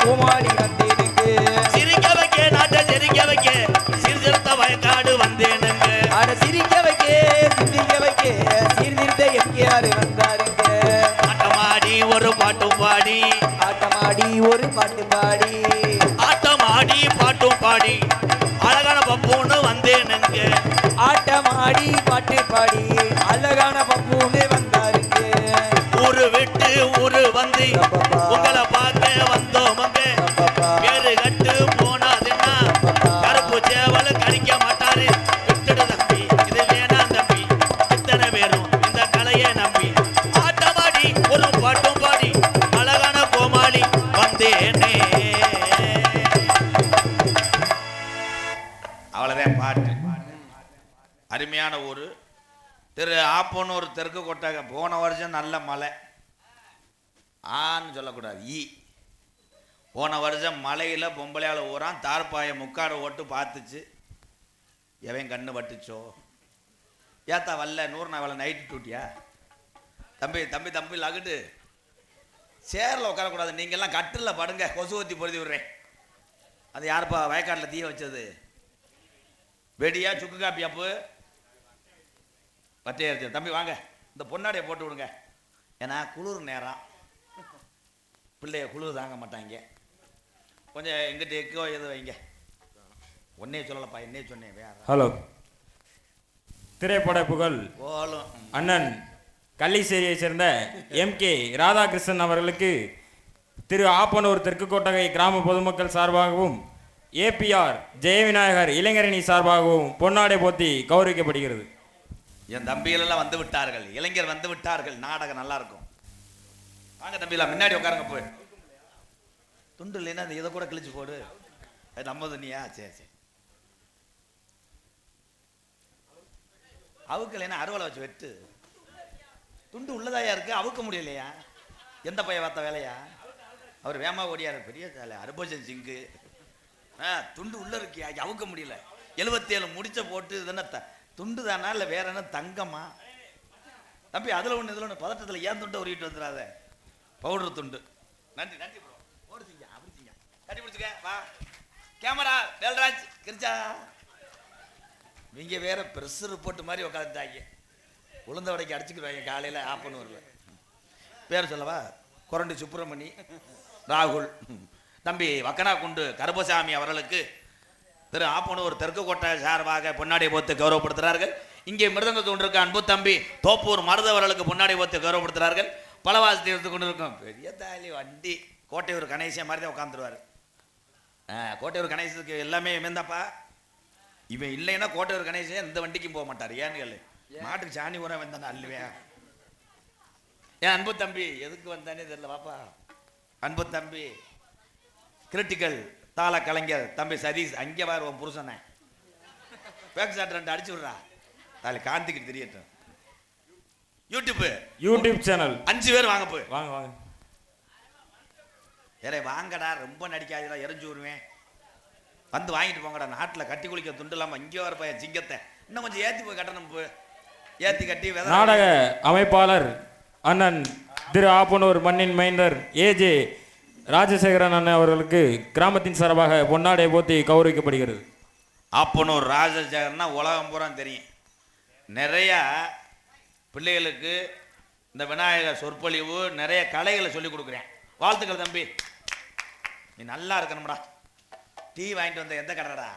கோமாளி வந்தேனுங்க. சிரிக்க வைக்க நாட்டை சிரிக்க வைக்க சீர்திருத்த வயக்காடு வந்தேனுங்க. அட சிரிக்க வைக்க சிந்திக்க வைக்க சீர்திருத்த எம்கேஆர் வந்தாருங்க. ஆட்டமாடி ஒரு பாட்டும் பாடி ஆட்டமாடி ஒரு பாட்டு பாடி ஆட்டமாடி பாட்டும் பாடி அழகான பப்புன்னு வந்தேனுங்க. ஆட்டமாடி பாட்டு பாடி அழகான பப்புன்னு வந்தாருங்க. ஊரு விட்டு ஊரு வந்து உங்களை பார்க்க வந்தோமுங்க. பேரு கட்டு போனாதுன்னா கருப்பு சேவல் கடிக்க மாட்டாரு. விட்டுடு தம்பி இது வேணாம் தம்பி இத்தனை பேரும் இந்த கலையை நம்பி ஆட்டமாடி ஒரு பாட்டும் பாடி அழகான கோமாளி வந்தேனே. அவ்வளவுதான் பாட்டு. அருமையான ஊர் திரு ஆப்பனூர் தெற்கு கொட்டகை. போன வருஷம் நல்ல மழை. ஆன்னு சொல்லக்கூடாது ஈ. போன வருஷம் மலையில் பொம்பளையால் ஊறான் தார்பாயை முக்காடை ஓட்டு பார்த்துச்சு. எவன் கண்ணு பட்டுச்சோ ஏத்தா வரல 100 நாள் வேலை நைட்டு டூட்டியா தம்பி தம்பி தம்பி லகுட்டு சேரில் உட்காரக்கூடாது. நீங்கள்லாம் கட்டில் படுங்க கொசு ஊற்றி பொருதி விடுறேன். அது யாருப்பா வயக்காட்டில் தீய வச்சது? வெடியா சுக்கு காப்பியாப்பு பச்சை அரிசி. தம்பி வாங்க இந்த பொன்னாடையை போட்டு விடுங்க. ஏன்னா குளிர் நேரம் பிள்ளைய குளிர் தாங்க மாட்டாங்க. கொஞ்சம் எங்கிட்ட எக்கோ எது வைங்க. ஒன்னே சொல்லலப்பா என்னே சொன்னேன் வேற. ஹலோ திரைப்பட புகழ் போலும் அண்ணன் கள்ளிச்சேரியை சேர்ந்த எம்கே ராதாகிருஷ்ணன் அவர்களுக்கு திரு ஆப்பனூர் தெற்கு கொட்டகை கிராம பொதுமக்கள் சார்பாகவும் ஏபிஆர் ஜெயவிநாயகர் இளைஞரணி சார்பாகவும் பொன்னாடை போத்தி கௌரவிக்கப்படுகிறது. என் தம்பிகளெல்லாம் வந்து விட்டார்கள். இளைஞர் வந்து விட்டார்கள். நாடகம் நல்லா இருக்கும். வாங்க தம்பிலாம் முன்னாடி உட்காருங்க. போய் துண்டு இல்லைன்னா அந்த இதை கூட கிழிச்சு போடு. அது நம்ம துணியா? சரி சரி. அவுக்கு இல்லைன்னா அறுவலை வச்சு வெட்டு. துண்டு உள்ளதாயா இருக்கு அவுக்க முடியலையா? எந்த பையன் பார்த்த வேலையா? அவர் வேமா ஓடியாரு பெரிய அனுபவம் சிங்கு. துண்டு உள்ள இருக்கியா அவுக்க முடியல. 77 முடிச்ச போட்டு இதுன்னு துண்டு தானா இல்லை வேற என்ன தங்கம்மா? தம்பி அதில் ஒன்று இதில் ஒன்று பதட்டத்தில் ஏன் துண்டை உருவிட்டு வந்துடாத. பவுடர் துண்டு. நன்றி நன்றி ப்ரோ. ஓடுச்சிங்க அப்படிச்சிங்க கட்டி பிடிச்சிக்க. வா கேமரா வேல்ராஜ் கிரிச்சா. நீங்கள் வேற ப்ரெஸ் ரிப்போர்ட் மாதிரி உட்காந்துட்டாங்க. உளுந்த வடைக்கு அடிச்சுக்கிடுவாங்க காலையில் ஆப்பனூரில். பேர் சொல்லவா? கொரண்டி சுப்பிரமணி ராகுல். தம்பி வக்கனா குண்டு கருப்பசாமி அவர்களுக்கு திரு ஆப்பனூர் தெற்கு கோட்டை சார்பாக பொன்னாடை போத்து கௌரவப்படுத்துகிறார்கள். இங்கே மிருதங்க கொண்டிருக்க அன்பு தம்பி தோப்பூர் மருது அவர்களுக்கு பொன்னாடை போத்து கௌரவப்படுத்துகிறார்கள். பலவாசி எடுத்து கொண்டு இருக்கும் பெரிய தாலி வண்டி கோட்டையூர் கணேசன் மாதிரி தான் உட்காந்துருவார். கோட்டையூர் கணேசனுக்கு எல்லாமே இவன்தாப்பா. இவன் இல்லைன்னா கோட்டையூர் கணேசன் இந்த வண்டிக்கும் போக மாட்டார். ஏன்னு கேளு மாட்டுக்கு சாணி ஊற வந்தானே அல்லுவேன். ஏன் அன்பு தம்பி எதுக்கு வந்தானே தெரியல. பாப்பா அன்பு தம்பி கிரிட்டிக்கல் தாள கலைஞர் தம்பி சதீஷ். அங்கே வருவோம் புருஷனை பேக் ஷாட் 2 அடிச்சு விடுறா. தாலி காந்திக்கிட்டு தெரியட்டும். யூடியூப் சேனல் 5 பேர் வாங்க போய் வாங்க வாங்க. ஏறே வாங்கடா ரொம்ப நடிக்காதடா எரிஞ்சு விடுவேன். வந்து வாங்கிட்டு போங்கடா. நாட்டில் கட்டி குளிக்க துண்டு இல்லாமல் இங்கே வர பையன் சிங்கத்தை இன்னும் கொஞ்சம் ஏற்றி போய் கட்டணும். போய் ஏற்றி கட்டி நாடக அமைப்பாளர் அண்ணன் திரு ஆப்பனூர் மண்ணின் மைந்தர் ஏஜே ராஜசேகரன் அண்ணன் அவர்களுக்கு கிராமத்தின் சார்பாக பொன்னாடை போத்தி கௌரவிக்கப்படுகிறது. ஆப்பனூர் ராஜசேகரன்னா உலகம் பூரா தெரியும். நிறையா பிள்ளைகளுக்கு இந்த விநாயகர் சொற்பொழிவு நிறைய கலைகளை சொல்லி கொடுக்குறேன். வாழ்த்துக்கள் தம்பி. நீ நல்லா இருக்கணும்டா. டீ வாங்கிட்டு வந்த எந்த கடைடா?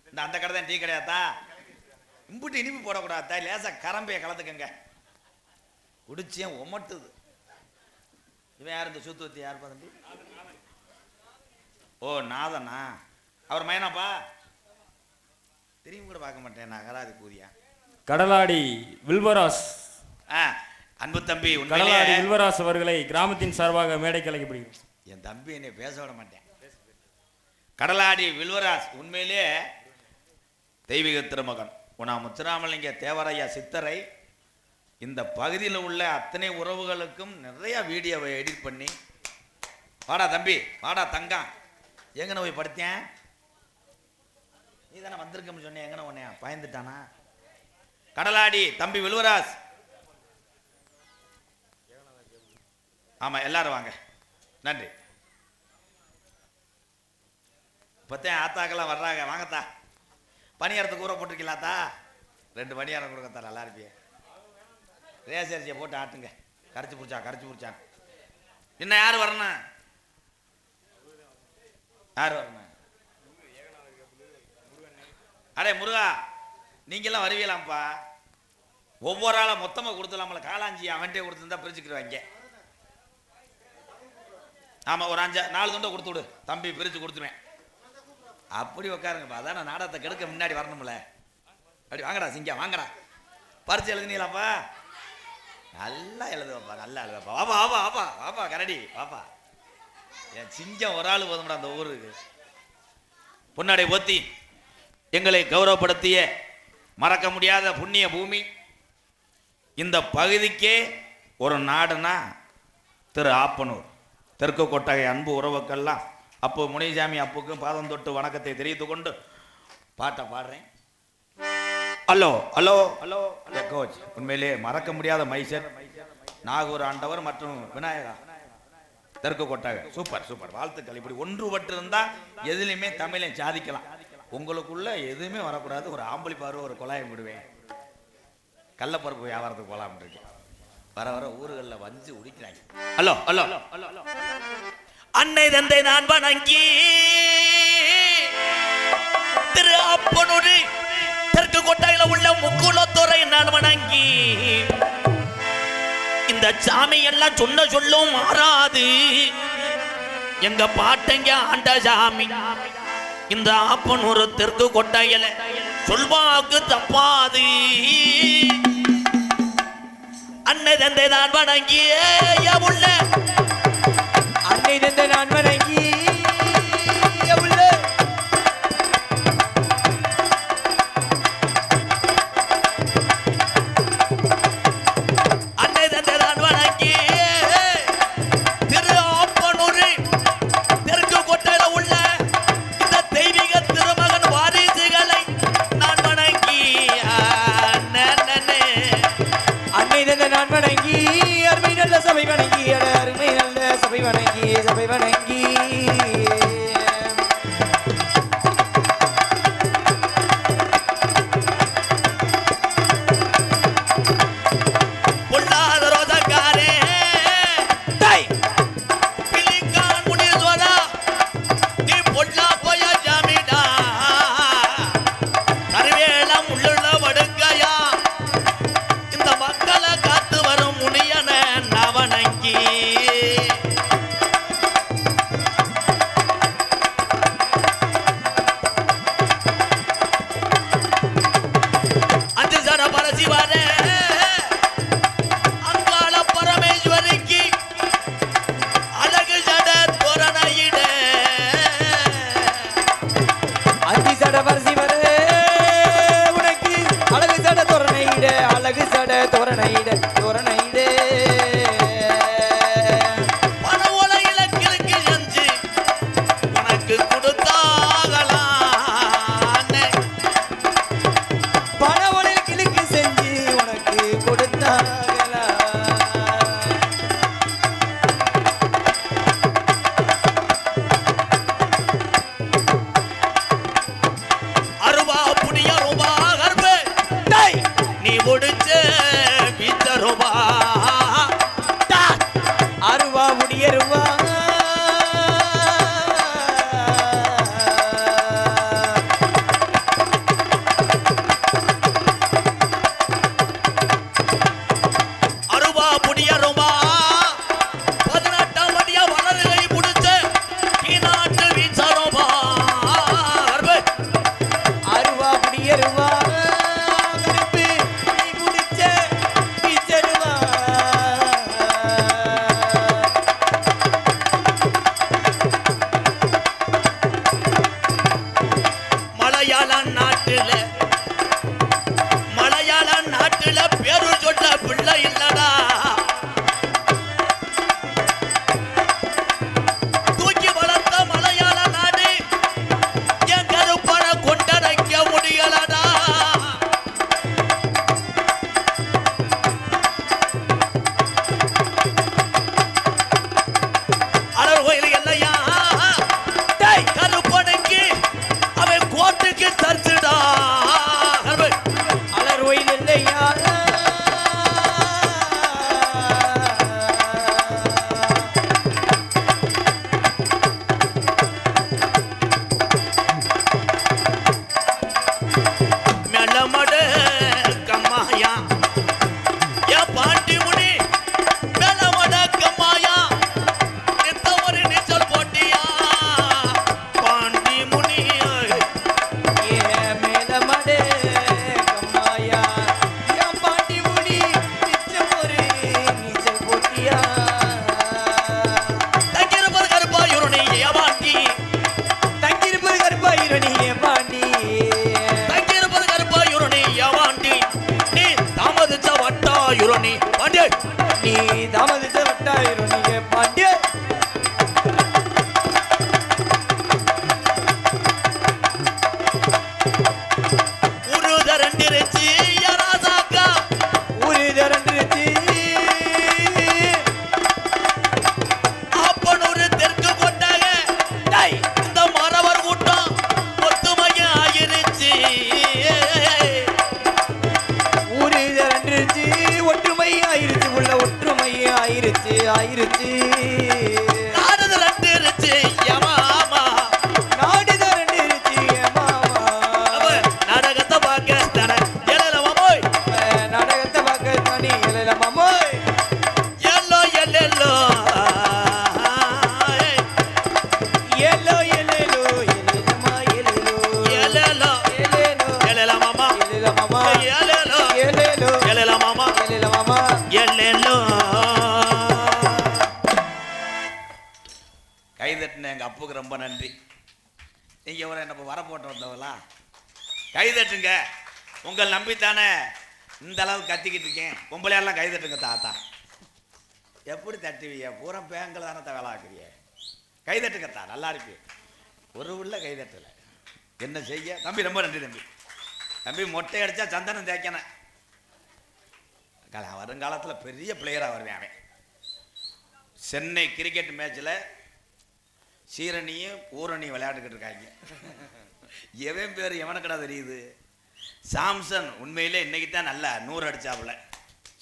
இந்த அந்த கடை தான் டீ கிடையாதா? இம்புட்டு இனிப்பு போடக்கூடாதா? லேசாக கரம்பையை கலந்துக்கங்க. குடிச்சியும் ஒமட்டுது. இவன் யார்? இந்த சூத்துவத்தி யாருப்பா தம்பி? ஓ நாதனா? அவர் மையனாப்பா? திரும்பி கூட பார்க்க மாட்டேன். நான் கராதி கூதியா கடலாடி வில்வராஸ். அன்பு தம்பி கடலாடி வில்வராஸ் அவர்களை கிராமத்தின் சார்பாக மேடைக்கு அழைக்கப்படுகிறது. என் தம்பி என்னை பேச விட மாட்டேன். கடலாடி வில்வராஸ் உண்மையிலே தெய்வீக திருமகன். உனா முத்துராமலிங்க தேவரையா சித்தரை இந்த பகுதியில் உள்ள அத்தனை உறவுகளுக்கும் நிறைய வீடியோவை எடிட் பண்ணி வாடா தம்பி வாடா தங்கம் எங்கன போய் படுத்தேன் நீ தானே வந்திருக்கன்னு சொன்னேன். எங்கன உன்னைய பயந்துட்டானா? கடலாடி தம்பி வில்வராஸ். ஆமாம் எல்லாரும் வாங்க. நன்றி. இப்போத்தான் ஆத்தாக்கெல்லாம் வர்றாங்க. வாங்கத்தா, பணியாரத்துக்கு ஊற போட்டிருக்கீங்களாத்தா? 2 பணியாரம் கொடுக்கத்தா, நல்லா இருப்பியே. ரேஸ் அரிசியை போட்டு ஆட்டுங்க. கரைச்சி பிடிச்சா. இன்னும் யார் வரணும்? அடே முருகா, நீங்கெல்லாம் வருவீங்களாம்ப்பா. ஒவ்வொரு ஆளும் மொத்தமாக கொடுத்துலாமல. காலாஞ்சி அவன்கிட்டே கொடுத்துருந்தா பிரிச்சுக்கிடுவாங்க. ஆமாம், ஒரு 4 துண்டை கொடுத்து விடு தம்பி, பிரித்து கொடுத்துருவேன். அப்படி உட்காருங்கப்பா. அதான் நான் நாடகத்தை கெடுக்க முன்னாடி வரணும்ல. அப்படி வாங்கடா சிங்கம், வாங்கடா. பரிச்சு எழுதுனீங்களாப்பா? நல்லா எழுதுவாப்பா, நல்லா எழுதுவாப்பா. வாப்பா கரடி வாப்பா. என் சிங்கம் ஒரு ஆள் போதும்டா அந்த ஊருக்கு. பொன்னாடை போத்தி எங்களை கௌரவப்படுத்திய மறக்க முடியாத புண்ணிய பூமி. இந்த பகுதிக்கே ஒரு நாடுனா திரு ஆப்பனூர். தெற்கு கொட்டகை அன்பு உறவுக்கெல்லாம் அப்போ முனிசாமி அப்புக்கும் பாதம் தொட்டு வணக்கத்தை தெரிவித்துக் கொண்டு பாட்டை பாடுறேன். ஹலோ ஹலோ ஹலோ கோச், உண்மையிலே மறக்க முடியாத மைசர் நாகூர் ஆண்டவர் மற்றும் விநாயகா தெற்கு கொட்டகை. சூப்பர் வாழ்த்துக்கள். இப்படி ஒன்றுபட்டு இருந்தா எதுலையுமே தமிழை சாதிக்கலாம். உங்களுக்குள்ள எதுவுமே வரக்கூடாது. ஒரு ஆம்பளி பார்வை, ஒரு குழாயம் விடுவேன். கள்ளப்பருப்பு வியாபாரத்துக்கு போகலாம் இருக்கேன். வர ஊர்களில் வந்து உடிக்கிறாங்க. Hello hello hello. அன்னை தந்தை நான் வணங்கி திரு அப்பனூர் தெற்கு கொட்டாயில உள்ள முக்குளத்துறை நான் வணங்கி, இந்த சாமி எல்லாம் சொன்ன சொல்லும் மாறாது. எங்க பாட்டங்க ஆண்ட சாமி இந்த அப்பனூர் தெற்கு கொட்டாயில சொல்வாக்கு தப்பாது. அன்னை தந்தை நான் வணங்கி உள்ள அன்னை தந்தை நான் வணங்கி உள்ள அன்னை தந்தை நான் வணங்கி திரு ஆப்பனூர் தெற்கு கொட்டையில உள்ள இந்த தெய்வீக திருமகன் வாரிசுகளை நான் வணங்கி அன்னை தந்தை நான் வணங்கி அருமை நல்ல சபை வணங்கி அருமை நல்ல சபை வணங்கி பொல்லாத ரோதக்காரே பிள்ளிக்கான் முனீஸ்வரா, நீ பொல்லா போய ஜாமிடா. கருவேலம் உள்ளுள்ள வடுக்கையா, இந்த மக்களை காத்து வரும் முனியன நவணங்கி. அஞ்சு சர பரசிவாரே அங்காள பரமேஸ்வரிக்கு அழகு சட தோரணையிட. அஞ்சி சட பரசிவரே உனக்கு அழகு சட தோரணையிட பல உலகில கிழக்கு செஞ்சு உனக்கு கொடுத்தாகலாம். பணவளில் கிழக்கு செஞ்சு உனக்கு கொடுத்தாங்களா. அருவா புடிய ரூபா கர்ப்ப நீ ஒடிச்ச பித்த ரூபா. அருவா முடியருவா அருவா புடிய ரூபா 18ஆம் அடியா வளர்கை புடிச்ச நாட்டு வீச்ச ரூபா. அருவா முடியருவா கருப்பு நீ முடிச்ச பிச்சருவா. மலையாள நாட்டுல பேரு சொல்ல பிள்ளை இல்லடா. தூக்கி வளர்த்த மலையாள நாடு என் கருப்பன கொண்டடைக்க முடியலடா. அழகு கோயில் இல்லையா கருப்பனுக்கு பாண்டி தங்கியிருப்பது கருப்பாயுரணி ஏவாண்டி நீ தாமதிச்ச வட்டாயுரணி பாண்டி நீ தாமதிச்ச வட்டாயுரணி பாண்டி ஆயிருச்சு நாடு ரெண்டுருச்சு யமாமா நாடு ரெண்டுருச்சு யமாமா நாடகத்தை பார்க்க தானே எழல மாமோய் நாடகத்தை பார்க்க தானே எழல மாமோய் எல்லோ எல்லோ எல்லோ எல்லோ எல்லமா எல்லோ எல்லோ எல்லல மாமா எல்லல மாமா எல்லோ எல்லோ எல்லல மாமா எல்லல மாமா எல்லோ கைதட்டின எங்க அப்புக்கு ரொம்ப நன்றி. நீங்க ஒரு என்ன வர போட்டு வந்தவங்களா கைதட்டுங்க. உங்கள் நம்பித்தானே இந்த அளவுக்கு கத்திக்கிட்டு இருக்கேன். பொம்பளையெல்லாம் கைதட்டுங்க தாத்தா. எப்படி தட்டுவீங்க? பூரா பேங்கில் தானே வேலை ஆக்குறீங்க. கைதட்டுங்கத்தா நல்லா இருக்கு. ஒரு உள்ள கைதட்டலை என்ன செய்ய தம்பி. ரொம்ப நன்றி தம்பி. தம்பி மொட்டை அடித்தா சந்தனம் தேய்க்கணும். வருங்காலத்தில் பெரிய பிளேயராக வருவேன் அவன். சென்னை கிரிக்கெட் மேட்ச்சில் சீரணியும் ஊரணியும் விளையாட்டுக்கிட்டு இருக்காங்க. எவன் பேர் எவனுக்கடா தெரியுது? சாம்சன் உண்மையிலே இன்னைக்கு தான் நல்லா 100 அடிச்சாப்புல.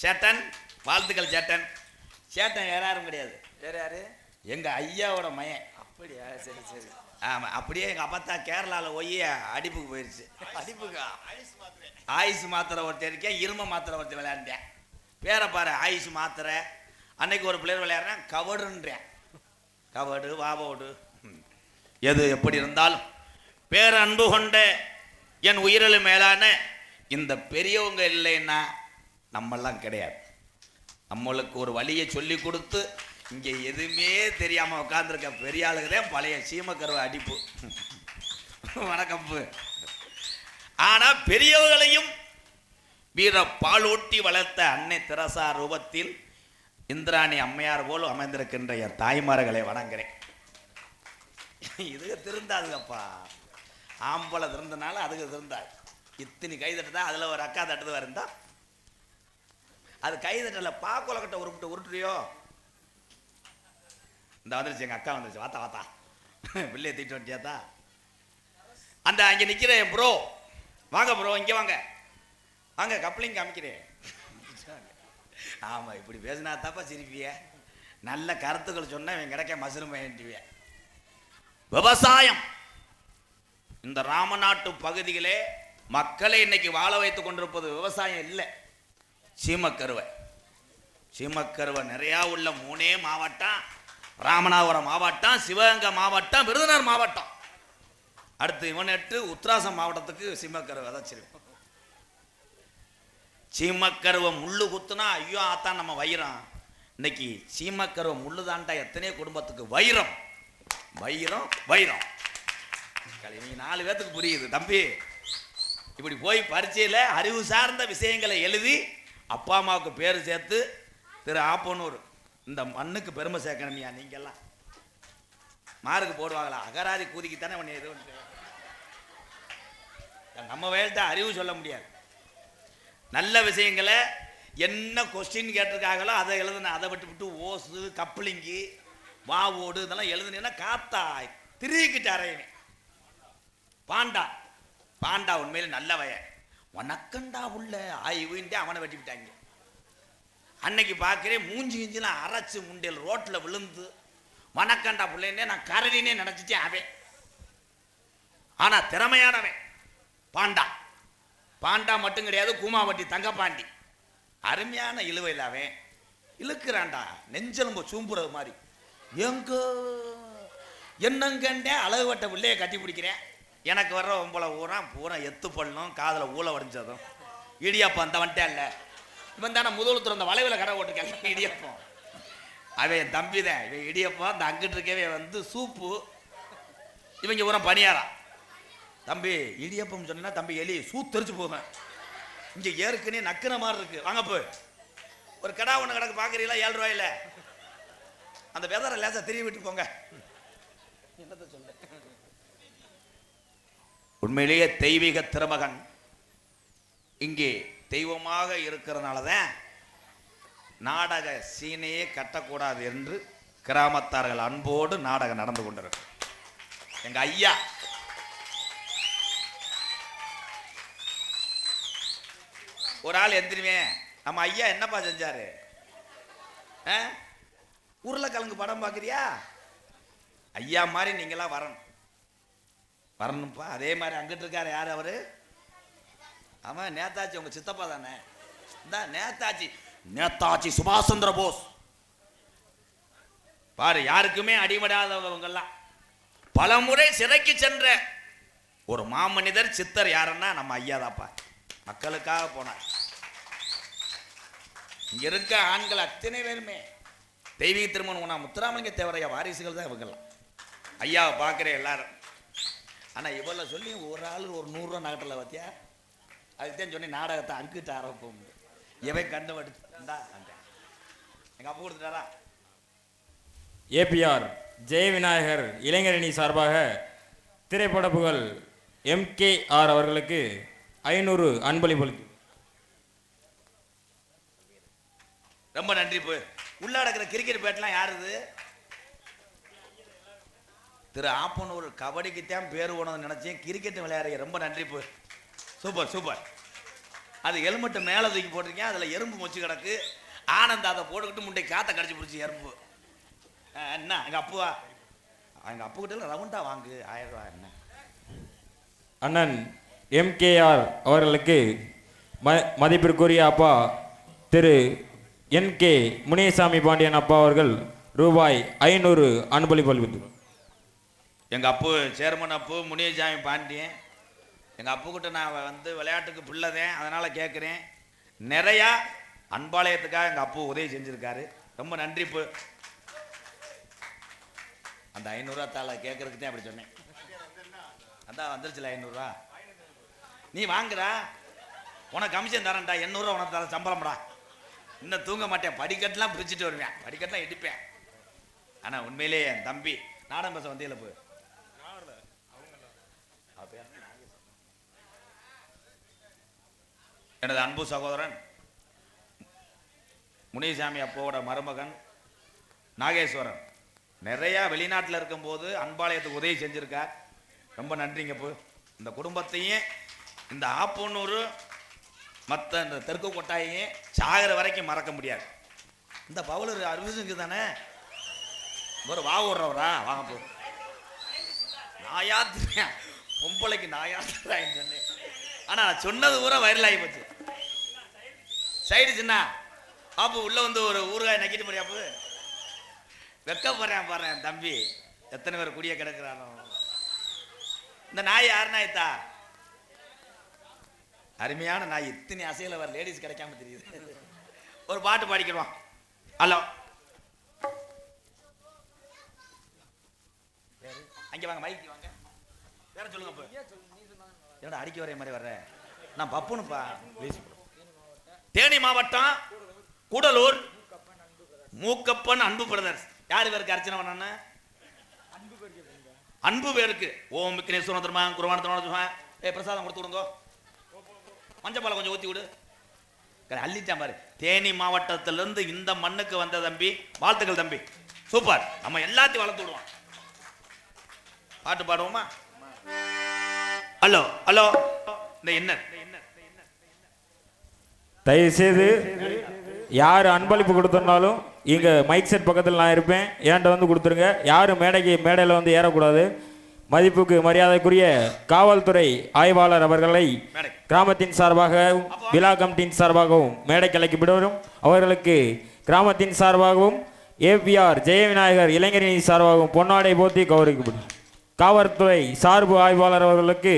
சேட்டன் வாழ்த்துக்கள் சேட்டன். சேட்டன் வேற யாரும் கிடையாது. வேற யாரு? எங்க ஐயாவோட மயன். அப்படியா? சரி சரி. ஆமாம் அப்படியே எங்கள் அப்பா தான் கேரளாவில் போய் அடிப்புக்கு போயிடுச்சு. அடிப்புக்கா? ஆயுஸ் மாத்திரை ஒருத்தர் இருக்கேன், இரும மாத்திரை ஒருத்தர் விளையாண்டேன். பேரை பாரு ஆயுஸ் மாத்திரை. அன்னைக்கு ஒரு பிளேயர் விளையாடுறேன் கவடுன்றேன். கவடு வாவோடு எது எப்படி இருந்தாலும் பேரன்பு கொண்ட என் உயிரிலும் மேலான இந்த பெரியவங்க இல்லைன்னா நம்மெல்லாம் கிடையாது. நம்மளுக்கு ஒரு வழியை சொல்லி கொடுத்து இங்கே எதுவுமே தெரியாமல் உட்காந்துருக்க பெரிய ஆளுக்குதான் பழைய சீமக்கருவை அடிப்பு. வணக்கப்பு. ஆனால் பெரியவர்களையும் வீர பாலூட்டி வளர்த்த அன்னை தெரசா ரூபத்தில் இந்திராணி அம்மையார் போல் அமைந்திருக்கின்ற என் தாய்மார்களை வணங்குறேன். இதுக்கு திருந்தாதுங்கப்பா. ஆம்பளை திருந்தனால அதுக்கு திருந்தாது. இத்தனை கைதட்டுதா அதில் ஒரு அக்கா தட்டுது இருந்தா அது கைதட்டல பாக்குலக்கட்டை உருட்டுறியோ. இந்த வந்துருச்சு எங்கள் அக்கா வந்துருச்சு. வாத்தா வாத்தா பிள்ளைய தீட்டு வண்டியாத்தா. அந்த அங்கே நிற்கிற ப்ரோ வாங்க ப்ரோ இங்கே வாங்க வாங்க கப்ளிங் காமிக்கிறேன். ஆமாம் இப்படி பேசினா தப்பா சிரிப்பிய. நல்ல கருத்துக்கள் சொன்னால் இவன் கிடைக்க மசுரும் வேண்டிய விவசாயம். இந்த ராமநாட்டு பகுதியிலே மக்களை இன்னைக்கு வாழ வைத்துக் கொண்டிருப்பது விவசாயம் இல்லை, சீமக்கருவை. சீமக்கருவை நிறையா உள்ள 3 மாவட்டம்: ராமநாதபுரம் மாவட்டம், சிவகங்கை மாவட்டம், விருதுநகர் மாவட்டம். அடுத்து இவன் 8 உத்தராசம் மாவட்டத்துக்கு சீமக்கருவை விதைச்சிருக்கோம். சீமக்கருவை முள்ளு குத்துனா ஐயோ ஆத்தான் நம்ம வைரம். இன்னைக்கு சீமக்கருவை முள்ளு தாண்டா எத்தனையோ குடும்பத்துக்கு வைரம் வைரம் வைரம். நீ 4 பேத்துக்கு புரியுது தம்பி. இப்படி போய் பரீட்சையில் அறிவு சார்ந்த விஷயங்களை எழுதி அப்பா அம்மாவுக்கு பேர் சேர்த்து திரு ஆப்பனூர் இந்த மண்ணுக்கு பெருமை சேர்க்கணுமியா. நீங்கெல்லாம் மார்க்கு போடுவாங்களா? அகராதி கூதிக்குத்தானே உன்னை எது நம்ம வேலைட்ட அறிவு சொல்ல முடியாது. நல்ல விஷயங்களை என்ன கொஸ்டின் கேட்டிருக்காங்களோ அதை எழுதுன. அதை விட்டு விட்டு ஓசு கப்ளிங்கி வாவோடு இதெல்லாம் எழுதுனீங்கன்னா காத்தா திருக்கிட்டு அறையவேன். பாண்டா பாண்டா உண்மையில நல்லவைய உனக்கண்டா உள்ள ஆய்வுன்ட்டு அவனை வெட்டி விட்டாங்க. அன்னைக்கு பார்க்குறேன் மூஞ்சி கிஞ்சிலாம் அரைச்சு முண்டையில் ரோட்டில் விழுந்து வனக்கண்டா பிள்ளைன்னே நான் கரடினே நினச்சிட்டேன் அவன். ஆனால் திறமையானவன் பாண்டா. பாண்டா மட்டும் கிடையாது, கூமாவட்டி தங்கப்பாண்டி அருமையான இழுவையில் அவன் இழுக்கிறான்டா. நெஞ்செலும்பு சூம்புறது மாதிரி எங்க என்னங்கண்டே அழகு வட்ட பிள்ளைய கட்டி பிடிக்கிறேன். எனக்கு வர்ற உம்பளை பூரா எத்து பள்ளம் காதில் ஊழ வடிஞ்சதும் இடியப்பம் அந்த வந்துட்டே இல்லை. இவன் தானே முதல் திறந்த வளைவில் கடை ஓட்டுருக்காங்க இடியப்பம். அவன் என் தம்பி தான். இவன் இடியப்பம் அந்த அங்கிட்டு இருக்கவே வந்து சூப்பு. இவங்க பூரா பணியாரா. தம்பி இடியப்பம் சொன்னா தம்பி எலி சூத்தரிச்சு போங்க. இங்க ஏற்கனவே நக்கின மாதிரி இருக்கு. வாங்க போ. ஒரு கடா ஒன்று கிடக்கு பார்க்குறீங்களா? 7 ரூபாயில அந்த வெதரை லேசா தெரிய விட்டு போங்க. என்னத்தை சொல்ல, உண்மையிலேயே தெய்வீக திருமகன் இங்கே தெய்வமாக இருக்கிறதுனால தான் நாடக சீனையே கட்டக்கூடாது என்று கிராமத்தார்கள் அன்போடு நாடகம் நடந்து கொண்டிருக்கு. எங்க ஐயா ஒரு ஆள் எந்திரிவேன், நம்ம ஐயா என்னப்பா செஞ்சாரு? உருளைக்கிழங்கு படம் பார்க்குறியா? ஐயா மாதிரி நீங்களாம் வரணும்ப்பா. அதே மாதிரி அங்கிட்டு இருக்காரு. யார் அவரு? அவன் நேதாஜி, உங்க சித்தப்பா தானே? இந்த நேதாஜி சுபாஷ் சந்திர போஸ். பாரு, யாருக்குமே அடிபடாதவங்கெல்லாம் பல முறை சிறைக்கு சென்ற ஒரு மாமனிதர் சித்தர் யாருன்னா நம்ம ஐயா தாப்பா. மக்களுக்காக போனார். இங்க இருக்க ஆண்கள் அத்தனை பேருமே தெய்வீக திருமணம் முத்துராமலிங்க தேவரையா வாரிசுகள் தான் இவங்கெல்லாம். ஐயாவை பார்க்குறேன் எல்லாரும். ஆனால் இவ்வளோ சொல்லி ஒரு ஆள் ஒரு 100 ரூபா நகட்டில் பார்த்தியா? அதுதான் சொன்னி நாடகத்தை அங்கிட்டு ஆரம்பிப்போம். எவன் கண்டு வடுத்தா எங்கள் அப்பா கொடுத்துட்டாரா? ஏபிஆர் ஜெயவிநாயகர் இளைஞரணி சார்பாக திரைப்பட புகழ் MKR அவர்களுக்கு 500 அன்பளிப்பு. ரொம்ப நன்றி. போய் உள்ள நடக்கிற கிரிக்கெட் பேட்லாம் யாருது? திரு ஆப்பனூர். கபடிக்குத்தான் பேர் போனது நினைச்சேன், கிரிக்கெட் விளையாடுறீங்க. ரொம்ப நன்றி. போய் சூப்பர் சூப்பர். அது ஹெல்மெட்டு மேலே தூக்கி போட்டிருக்கேன், அதில் எறும்பு மொச்சு கிடக்கு. ஆனந்த் அதை போட்டுக்கிட்டு முண்டை காற்றை கடிச்சு பிடிச்சி எறும்பு. என்ன எங்கள் அப்புவா? எங்கள் அப்பு கிட்ட ரவுண்டா வாங்கு 1000 ரூபா. என்ன அண்ணன் MKR அவர்களுக்கு மதிப்பிற்குரிய அப்பா திரு NK முனியசாமி பாண்டியன் அப்பா அவர்கள் ரூபாய் 500 அன்பளிப்பு. எங்கள் அப்பு சேர்மன் அப்பு முனியசாமி பாண்டியன். எங்கள் அப்புக்கிட்ட நான் வந்து விளையாட்டுக்கு பிள்ளைதேன், அதனால் கேட்குறேன். நிறையா அன்பாலயத்துக்காக எங்கள் அப்பு உதவி செஞ்சுருக்காரு. ரொம்ப நன்றி. இப்போ அந்த 500 ரூபா தாளை கேட்கறதுக்கு தான் அப்படி சொன்னேன். அதான் வந்துருச்சுல 500 ரூபா. நீ வாங்குறா, உனக்கு கமிஷன் தரேன்டா. 800 ரூபா உனக்கு தர சம்பளம்டா. இன்னும் தூங்க மாட்டேன், படிக்கட்டெலாம் பிரிச்சுட்டு வருவேன், படிக்கட்டெலாம் எடுப்பேன். ஆனால் உண்மையிலேயே என் தம்பி நாடகம் பேச வந்தியில் போய் எனது அன்பு சகோதரன் முனிசாமி அப்போவோட மருமகன் நாகேஸ்வரன் நிறையா வெளிநாட்டில் இருக்கும்போது அன்பாலயத்துக்கு உதவி செஞ்சுருக்கார். ரொம்ப நன்றிங்க. இப்போ இந்த குடும்பத்தையும் இந்த ஆப்பனூர் மற்ற இந்த தெற்கு கொட்டாயையும் சாகிற வரைக்கும் மறக்க முடியாது. இந்த பவுலர் அருவிசுக்கு தானே ஒரு வா ஓடுறவரா? வாங்க போ. நாயாத்திரேன் பொம்பளைக்கு நாயாத்திராயின்னு சொன்னேன். ஆனால் நான் சொன்னது பூரா வைரல் ஆகி போச்சு. சைடு சின்ன பாப்பு உள்ள வந்து ஒரு ஊறுகாய் நக்கிட்டு முடியாப்பு வெக்கப்படுறேன் பாரு. தம்பி எத்தனை பேர் குடிய கிடக்குறானோ. இந்த நாய் யார் நாய்த்தா? அருமையான நாய். இத்தனை அசையில வர லேடிஸ் கிடைக்காம தெரியுது. ஒரு பாட்டு பாடிக்கிறோம். ஹலோ, அங்க வாங்க, மைக்கு வாங்க, வேற சொல்லுங்க. என்னடா அடிக்க வர மாதிரி வர்ற? நான் பப்புனுப்பா. தேனி மாவட்டம் கூடலூர் மூக்கப்பன் அன்பு பிரதர்ஸ். யாரு பேருக்கு அர்ச்சனை பண்ண? அன்பு பேருக்கு. ஓம் விக்னேஸ்வரன் திருமா குருவான திருமா. பிரசாதம் கொடுத்து விடுங்க. மஞ்சப்பாலை கொஞ்சம் ஊற்றி விடு. அள்ளிச்சான் பாரு. தேனி மாவட்டத்திலிருந்து இந்த மண்ணுக்கு வந்த தம்பி, வாழ்த்துக்கள் தம்பி. சூப்பர். நம்ம எல்லாத்தையும் வளர்த்து விடுவோம். பாட்டு பாடுவோமா? Hello hello. இந்த என்ன தயவு செய்து யார் அன்பளிப்பு கொடுத்தனாலும் இங்கே மைக் செட் பக்கத்தில் நான் இருப்பேன், ஏன்ட்ட வந்து கொடுத்துருங்க. யாரும் மேடையில் வந்து ஏறக்கூடாது. மதிப்புக்கு மரியாதைக்குரிய காவல்துறை ஆய்வாளர் அவர்களை கிராமத்தின் சார்பாகவும் விழா கமிட்டியின் சார்பாகவும் மேடைக்கு அழைக்கப்படும். அவர்களுக்கு கிராமத்தின் சார்பாகவும் ஏபிஆர் ஜெயவிநாயகர் இளைஞரணி சார்பாகவும் பொன்னாடை போத்தி கௌரவிக்கப்படும். காவல்துறை சார்பு ஆய்வாளர் அவர்களுக்கு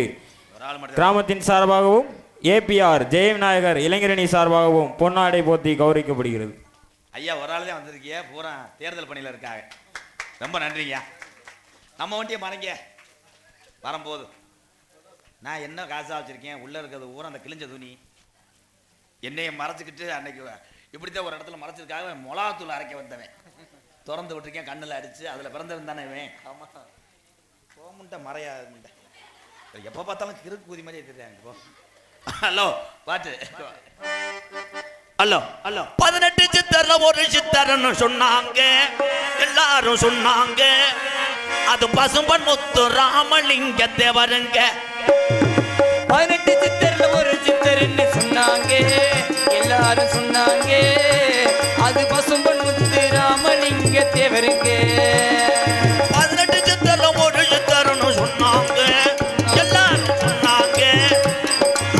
கிராமத்தின் சார்பாகவும் ஏபிஆர் ஜெயவிநாயகர் இளைஞரணி சார்பாகவும் பொன்னாடை போத்தி கௌரவிக்கப்படுகிறது. ஐயா ஒரு ஆள் தான் வந்திருக்கிய, பூரா தேர்தல் பணியில் இருக்காங்க. ரொம்ப நன்றிங்க. நம்ம வண்டியை மறைங்க வரும்போது நான் என்ன காசா வச்சிருக்கேன், உள்ள இருக்கிறது ஊர் அந்த கிழிஞ்ச துணி. என்னைய மறைச்சிக்கிட்டு அன்னைக்கு இப்படித்தான் ஒரு இடத்துல மறைச்சதுக்காக மிளகாத்தூள் அரைக்க வந்தவன் திறந்து விட்டுருக்கேன், கண்ணில் அடிச்சு. அதில் பிறந்தவன் தானே இவன். ஆமாம், போமுண்ட மறையாது முண்டை. எப்போ பார்த்தாலும் கிறுக்கு கூதி மாதிரி எடுத்துருக்காங்க. ஹலோ பாட்டு. ஹலோ ஹலோ 18 சித்தர்ல ஒரு சித்தர்னு சொன்னாங்க, எல்லாரும் சொன்னாங்க. அது பசும்பன் முத்து ராமலிங்க தேவருங்க. 18 சித்தர்ல ஒரு சித்தர்னு சொன்னாங்க, எல்லாரும் சொன்னாங்க. அது பசும்பன் முத்து ராமலிங்க தேவருங்க. 18 சித்தர்ல ஒரு சித்தர்னு சொன்னாங்க, எல்லாரும் சொன்னாங்க.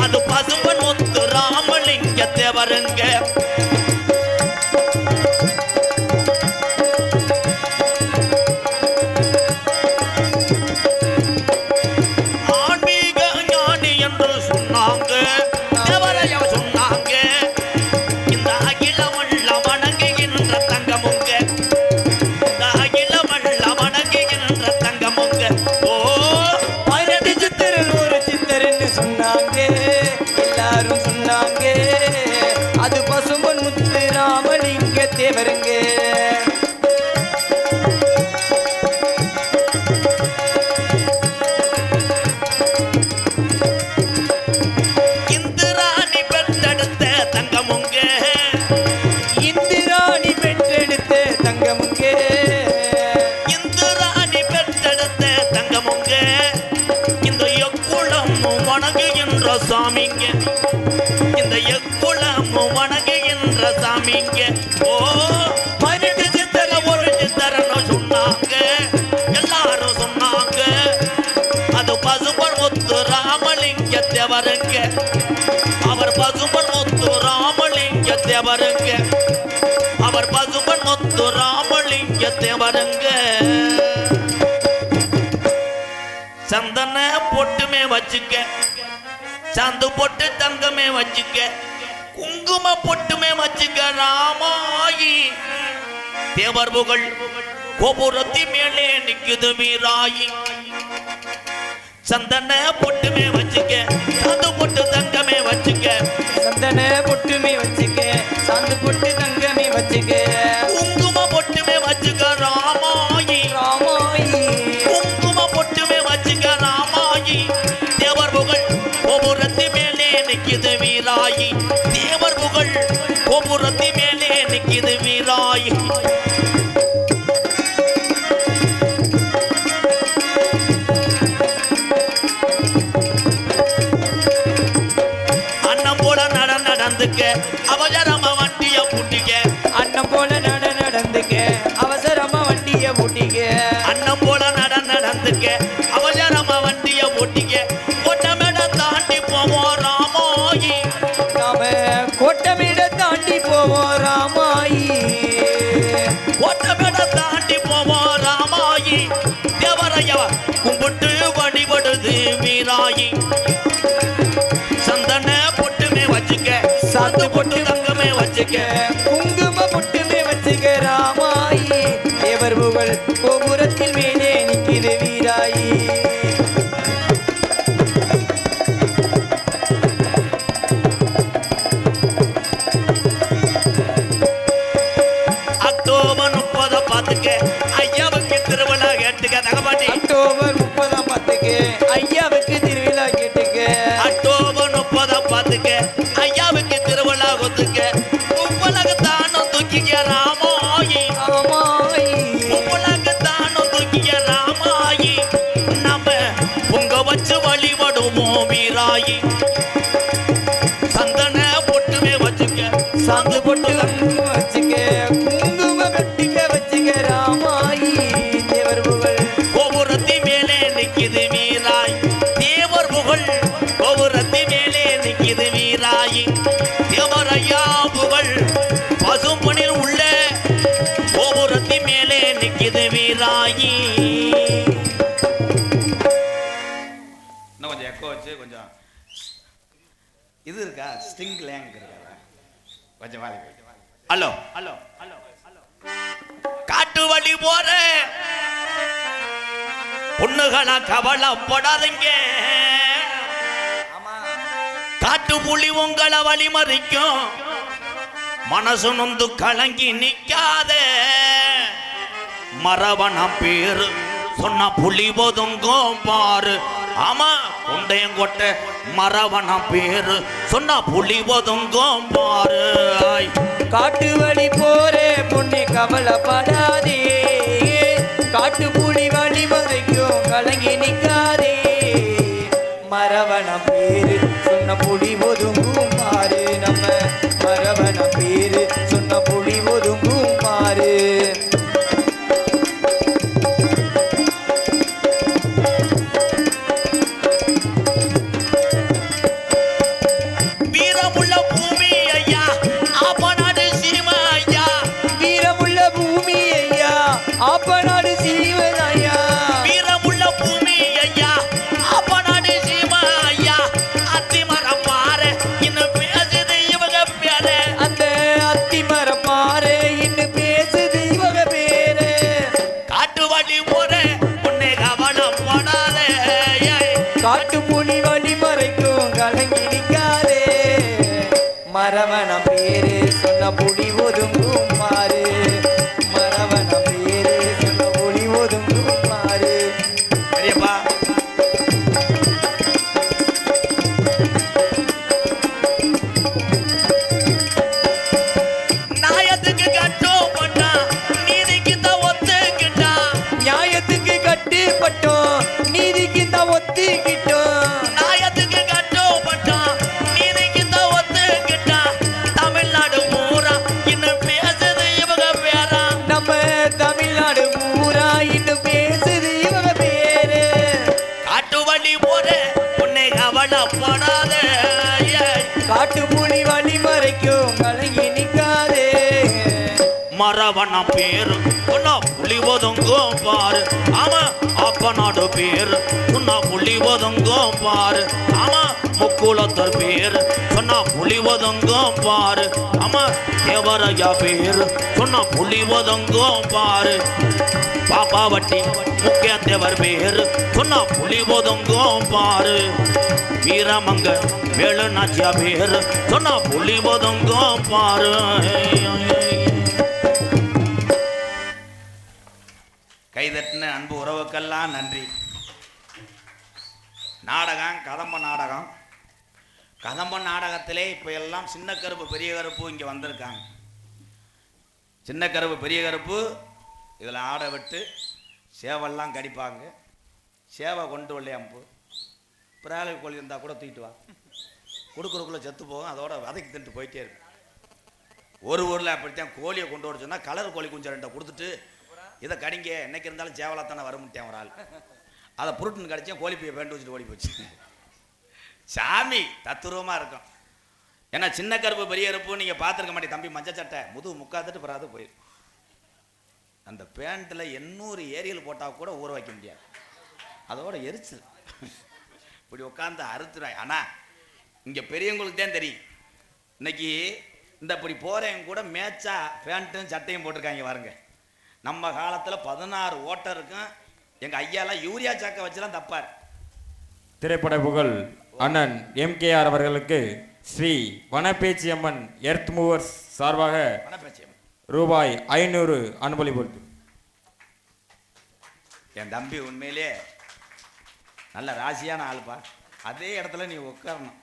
அது பசும்பன் முத்து ராமலிங்க தேவருங்க. ஆன்மீக ஞானி என்று சொன்னாங்க, தேவரைய சொன்னாங்க. இந்த அகிலமல்ல வணங்குகின்ற தங்கமுங்க, இந்த அகிலமல்ல வணங்குகின்ற தங்கமுங்க. ஓ 18 சித்தரில் ஒரு சித்தர்னு சொன்னாங்க, எல்லாரும் சொன்னாங்க. அது பசும்பன் முத்து ராமலிங்க தேவருங்க. இந்திராணி பெற்றெடுத்த தங்கமுங்க, இந்திராணி பெற்றெடுத்த தங்கமுங்க. இந்திராணி பெற்றெடுத்த தங்கமுங்க. இந்த எக்குளம் வணங்குகின்ற சாமிங்க, இந்த எக்குளம் வணங்குகின்ற சாமிங்க. ஓ 18 சித்தர்ல ஒரு சித்தர்னு சொன்னாங்க, எல்லாரும் சொன்னாங்க. அது பசும்பன் முத்து ராமலிங்க தேவருங்க. அவர் பசும்பன் முத்து ராமலிங்க தேவருங்க. அவர் பசும்பன் முத்து ராமலிங்க தேவருங்க. சந்தன பொட்டுமே வச்சுக்க, சந்து பொட்டு தங்கமே வச்சுக்க, குங்கும பொட்டுமே வச்சுக்க. ராமாயி தேவர் புகழ் கோபுரத்தி மேலே நிக்குது மீராயி. சந்தன பொட்டுமே வச்சுக்க, சந்து பொட்டு தங்கமே வச்சுக்க, சந்தன பொட்டுமே வச்சுக்க, சாந்து பொட்டு தங்கமே வச்சுக்க. குங்கும பொட்டுமே வச்சுக்க. ராமாயி ராமாயி குங்கும பொட்டுமே வச்சுக்க. ராமாயி தேவர் புகழ் கோபுரத்தி மேலே நிக்குது வீராயி. தேவர் புகழ் கோபுரத்தி மேலே நிக்குது வீராயி. அண்ணன் போல நடந்துக்க, அவசரமா வண்டிய பூட்டிக்க. அண்ணன் போல நடந்துக்க, அவசரமா வண்டிய பூட்டிக்க. அண்ணன் போல நடந்துக்க, அவசரமா வண்டிய பூட்டிக்க. கொட்டமேட தாண்டி போவோம் ராமாயி. நாம கோட்டமேட தாண்டி போவோம் ராமாயி. கொட்டமேட தாண்டி போவோம் ராமாயி. தேவரைய கும்பிட்டு வழிபடுது மீராயி. சந்தன பொட்டுமே வச்சுக்க, சாத்து பொட்டு தங்கமே வச்சுக்க. குங்கும பொட்டுமே வச்சுக்க. ராமாயி தேவர் புகழ் கோபுரத்தில் மேலே நிக்குது வீராயி. அக்டோபர் 30 பார்த்துக்க, ஐயாவுக்கு திருவிழா கேட்டுக்க. தகப்பாட்டி அக்டோபர் 30 பார்த்துக்க, ஐயாவுக்கு திருவிழா கேட்டுக்க. அக்டோபர் 30 பார்த்துக்க, ஐயாவுக்கு திருவிழா கொத்துக்க. உப்பலகு தானும் தூக்கிக்க ராமாயி. ராமாயி உப்பலகு தானும் தூக்கிக்க ராமாயி. நம்ம பொங்க வச்சு வழிபடுவோம் வீராயி. சந்தன பொட்டுமே வச்சுக்க, சாந்து பொட்டு வச்சுக்க. குங்கும கட்டிக்க வச்சுக்க. ராமாயி தேவர் புகழ் கோபுரத்தி மேலே நிக்குது வீராய். தேவர் புகழ் கோபுரத்தி மேலே நிக்குது வீராயி. தேவரையா புகழ் பசும்பொனில் உள்ள கோபுரத்தி மேலே நிக்குது வீராயி. இன்னும் கொஞ்சம் எக்கோ வச்சு கொஞ்சம் இது இருக்கா, ஸ்டிங் லேங்க் இருக்கா கொஞ்சம் வாழை. Hello hello hello hello. காட்டு வழி போற பொண்ணுகளா கவலைப்படாதீங்க. காட்டு புலி உங்களை வழிமறிக்கும் மனசு நொந்து கலங்கி நிக்காத மரவன பேரு சொன்ன புலி ஒதுங்கும் பாரு ஆமா உண்டையங்கொட்ட மரவன பேரு சொன்ன புலி ஒதுங்கும் பாரு காட்டு வழி போரே பொண்ணு கவலைப்படாதே காட்டு புலி வழி வரைக்கும் கலங்கி நிக்காதே மரவன பேரு சொன்ன புலி ஒதுங்கும் பாரு நம்ம மரவன பேரு சொன்ன புலி ஒதுங்கும் பாரு வீரமுள்ள பூமி ஐயா ஆப்பநாடு சீமை ஐயா வீரமுள்ள பூமி ஐயா ஆப்பநாடு சீமையா வீரமுள்ள பூமி ஐயா ஆப்பநாடு சீமை ஐயா அத்திமரம் பாரு இன்னும் பேசுது இவங்க பேரு அந்த அத்திமரம் பாரு இன்னும் பேசுது இவங்க பேரு காட்டு வழி போற உன்னை கவனம் போடாத காட்டு புலி வழி மறைக்கும் கலங்கி நிக்காதே மரவன பேரு சொன்ன புலி ஒதுங்கும் மாறு மரவன பேரு சொன்ன புலி ஒதுங்கும் மாறு பெரியப்பா நாயத்துக்கு கட்டுப்பட்டா நீதிக்கு தான் ஒத்துக்கிட்டா நியாயத்துக்கு கட்டுப்பட்டோம் நீதிக்கு தான் ஒத்துக்கிட்டோம் நாயத்துக்கு கட்டுப்பட்டா நீதிக்கு தான் ஒத்துக்கிட்டா தமிழ்நாடு பூரா இன்னும் பேசுது இவங்க பேரா நம்ம தமிழ்நாடு பூரா இன்னும் பேசுது இவங்க பேரு காட்டு வழி போற உன்னை கவலைப்படாத காட்டு புலி வழி மறைக்கும் கலங்கி நிக்காதே மரவன பேரு உன்ன புலி ஒதுங்கும் பாரு ஆமா அப்பநாடு பேரு உன்ன புலி ஒதுங்கும் பாரு ஆமா முக்குளத்தர் பேரு சொன்ன புலி ஒதுங்கும் பாரு ஆமா தேவரையா பேரு சொன்ன புலி ஒதுங்கும் பாரு பாப்பாவட்டி முக்கிய தேவர் பேரு சொன்ன புலி ஒதுங்கும் பாரு வீரமங்க வேலு நாச்சியா பேரு சொன்ன புலி ஒதுங்கும் பாரு கைதட்டின அன்பு உறவுக்கெல்லாம் நன்றி. நாடகம் கதம்ப நாடகத்திலே இப்போ எல்லாம் சின்ன கருப்பு பெரிய கருப்பு இங்கே வந்திருக்காங்க. சின்ன கருப்பு பெரிய கருப்பு இதில் ஆட விட்டு சேவெல்லாம் கடிப்பாங்க. சேவை கொண்டு வரலையாம்பு பிராலை கோழி இருந்தால் கூட தூக்கிட்டு வா கொடுக்குறக்குள்ளே செத்து போகும், அதோட வதக்கி தின்ட்டு போயிட்டே இருக்கும். ஒரு ஊரில் அப்படித்தான் கோழியை கொண்டு வர சொன்னால் கலர் கோழி குஞ்சு ரெண்டை கொடுத்துட்டு இதை கடிங்க என்னைக்கு இருந்தாலும் சேவலாக தானே வரமுட்டேன் ஒரு ஆள். அதை புருட்டுன்னு கடிச்சேன், கோழி பையை பேண்டு வச்சுட்டு ஓடி போச்சு. சாமி தத்துருவமாக இருக்கும். ஏன்னா சின்ன கருப்பு பெரிய கருப்பு நீங்கள் பார்த்துருக்க மாட்டேன். தம்பி மஞ்சள் சட்டை முதுகு முக்காத்துட்டு பிறாது போயிடும். அந்த பேண்ட்டில் 800 ஏரியல் போட்டால் கூட ஊற வைக்க முடியாது, அதோட எரிச்சல் இப்படி உட்காந்து அறுத்துறாய். ஆனால் இங்கே பெரியவங்களுக்கு தான் தெரியும். இன்னைக்கு இந்த இப்படி போகிறவங்க கூட மேட்சா பேண்ட்டும் சட்டையும் போட்டிருக்காங்க பாருங்க. நம்ம காலத்தில் 16 ஓட்டம் இருக்கும். எங்கள் ஐயாலாம் யூரியா சாக்கை வச்சுலாம் தப்பார். திரைப்பட புகழ் அண்ணன் MKR அவர்களுக்கு ஸ்ரீ வனப்பேச்சியம்மன் எர்த் மூவர்ஸ் சார்பாக ரூபாய் 500 அன்பளி பொறுத்து. என் தம்பி உண்மையிலே நல்ல ராசியான ஆளுப்பா. அதே இடத்துல நீ உட்காரணும்,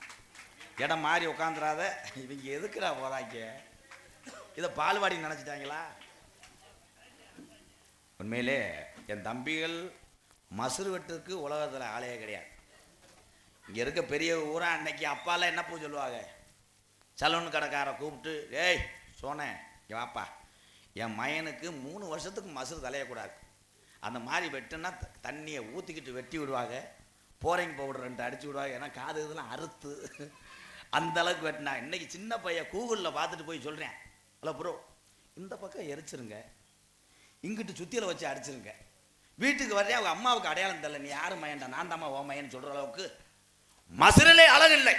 இடம் மாறி உட்காந்துடாத. இவங்க எதுக்குடா போறாங்க, இதை பால்வாடி நினச்சிட்டாங்களா? உண்மையிலே என் தம்பிகள் மசுறு வெட்டுக்கு உலகத்தில் ஆளையே கிடையாது. இங்கே இருக்க பெரிய ஊரா அன்னைக்கு அப்பாலாம் என்ன பூ சொல்லுவாங்க, சலூன் கடைக்காரை கூப்பிட்டு ஏய் சோனே இங்கே வாப்பா, என் மயனுக்கு 3 வருஷத்துக்கு மசுறு தலையக்கூடாது, அந்த மாதிரி வெட்டுன்னா தண்ணியை ஊற்றிக்கிட்டு வெட்டி விடுவாங்க. போரிங் பவுடர் 2 அடிச்சு விடுவாங்க. ஏன்னா காது இதெல்லாம் அறுத்து அந்த அளவுக்கு வெட்டினா. இன்னைக்கு சின்ன பையன் கூகுளில் பார்த்துட்டு போய் சொல்கிறேன், ஹலோ ப்ரோ இந்த பக்கம் எரிச்சிருங்க, இங்கிட்டு சுத்தியில் வச்சு அடிச்சிருங்க, வீட்டுக்கு வரையா அவங்க அம்மாவுக்கு அடையாளம் தெரியல, நீ யாரும் மயன்டா நான் தாம்மா ஓ மயன்னு சொல்கிற அளவுக்கு மசுரிலே அழகில்லை.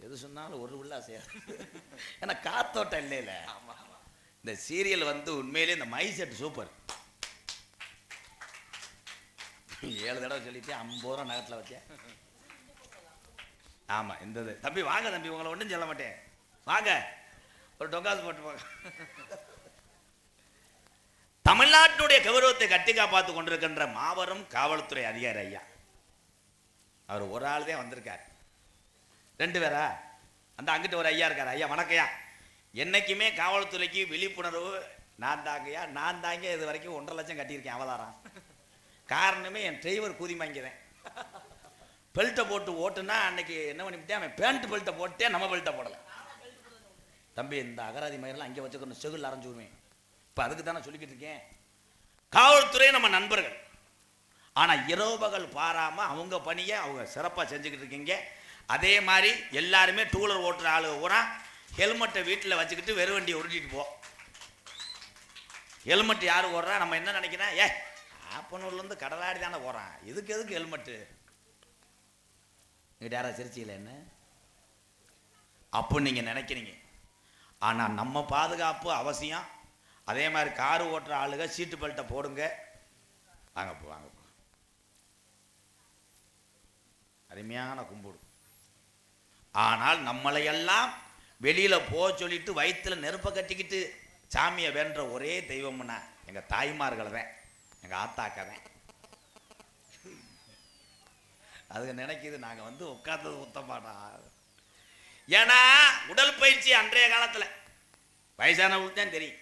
எது சொன்னாலும் ஒரு உள்ள செய்யாது. ஏன்னா காத்தோட்டம் இல்லைல்ல. இந்த சீரியல் வந்து உண்மையிலே இந்த மை செட் சூப்பர். 7 தடவை சொல்லிட்டு 50 ரூபா நகத்தில் வச்சேன். ஆமா இந்த தம்பி வாங்க தம்பி, உங்களை ஒன்றும் சொல்ல மாட்டேன், வாங்க ஒரு டொங்காசு போட்டு போங்க. தமிழ்நாட்டுடைய கௌரவத்தை கட்டி காப்பாத்து கொண்டிருக்கின்ற மாபெரும் காவல்துறை அதிகாரி ஐயா. அவர் ஒரு ஆள் தான் வந்திருக்கார். 2 பேரா? அந்த அங்கிட்ட ஒரு ஐயா இருக்கார். ஐயா வணக்கையா. என்னைக்குமே காவல்துறைக்கு விழிப்புணர்வு நான் தாங்கய்யா, நான் தாங்க இது வரைக்கும் 1.5 லட்சம் கட்டியிருக்கேன் அவதாரம். காரணமே என் டிரைவர் கூதி வாங்கிக்கிறேன். பெல்ட்டை போட்டு ஓட்டுனா அன்னைக்கு என்ன பண்ணிவிட்டேன், அவன் பேண்ட் பெல்ட்டை போட்டே நம்ம பெல்ட்டை போடலை. தம்பி இந்த அகராதி மயிரெல்லாம் அங்கே வச்சுக்கணும், செகுல் அரைஞ்சு விடுவேன். இப்போ அதுக்கு தானே சொல்லிக்கிட்டு இருக்கேன். காவல்துறை நம்ம நண்பர்கள், ஆனால் இரவு பகல் பாராமல் அவங்க பணியை அவங்க சிறப்பாக செஞ்சுக்கிட்டு இருக்கீங்க. அதே மாதிரி எல்லாருமே டூலர் ஓட்டுற ஆளு பூரா ஹெல்மெட்டை வீட்டில் வச்சுக்கிட்டு வெறும் வண்டியை உருட்டிட்டு போ. ஹெல்மெட் யார் ஓடுறா? நம்ம என்ன நினைக்கிறேன், ஆப்பனூர்லேருந்து கடலாடி தானே போகிறான், இதுக்கு எதுக்கு ஹெல்மெட்டு? இங்கிட்ட யாரா சிரிச்சில என்ன அப்போ நீங்கள் நினைக்கிறீங்க. ஆனால் நம்ம பாதுகாப்பு அவசியம். அதே மாதிரி காரு ஓட்டுற ஆளுங்க சீட்டு பெல்ட்டை போடுங்க. வாங்க போ வாங்க போ. அருமையான கும்பிடு. ஆனால் நம்மளையெல்லாம் வெளியில் போக சொல்லிட்டு வயிற்றில் நெருப்பை கட்டிக்கிட்டு சாமியை வேண்ட ஒரே தெய்வம்னா எங்கள் தாய்மார்கள் தான், எங்கள் ஆத்தாக்கா தான். அதுக்கு நினைக்கிது நாங்கள் வந்து உட்கார்ந்தது உத்தமாடா. ஏன்னா உடல் பயிற்சி அன்றைய காலத்தில் வயசானவங்களுக்கு தான் தெரியும்.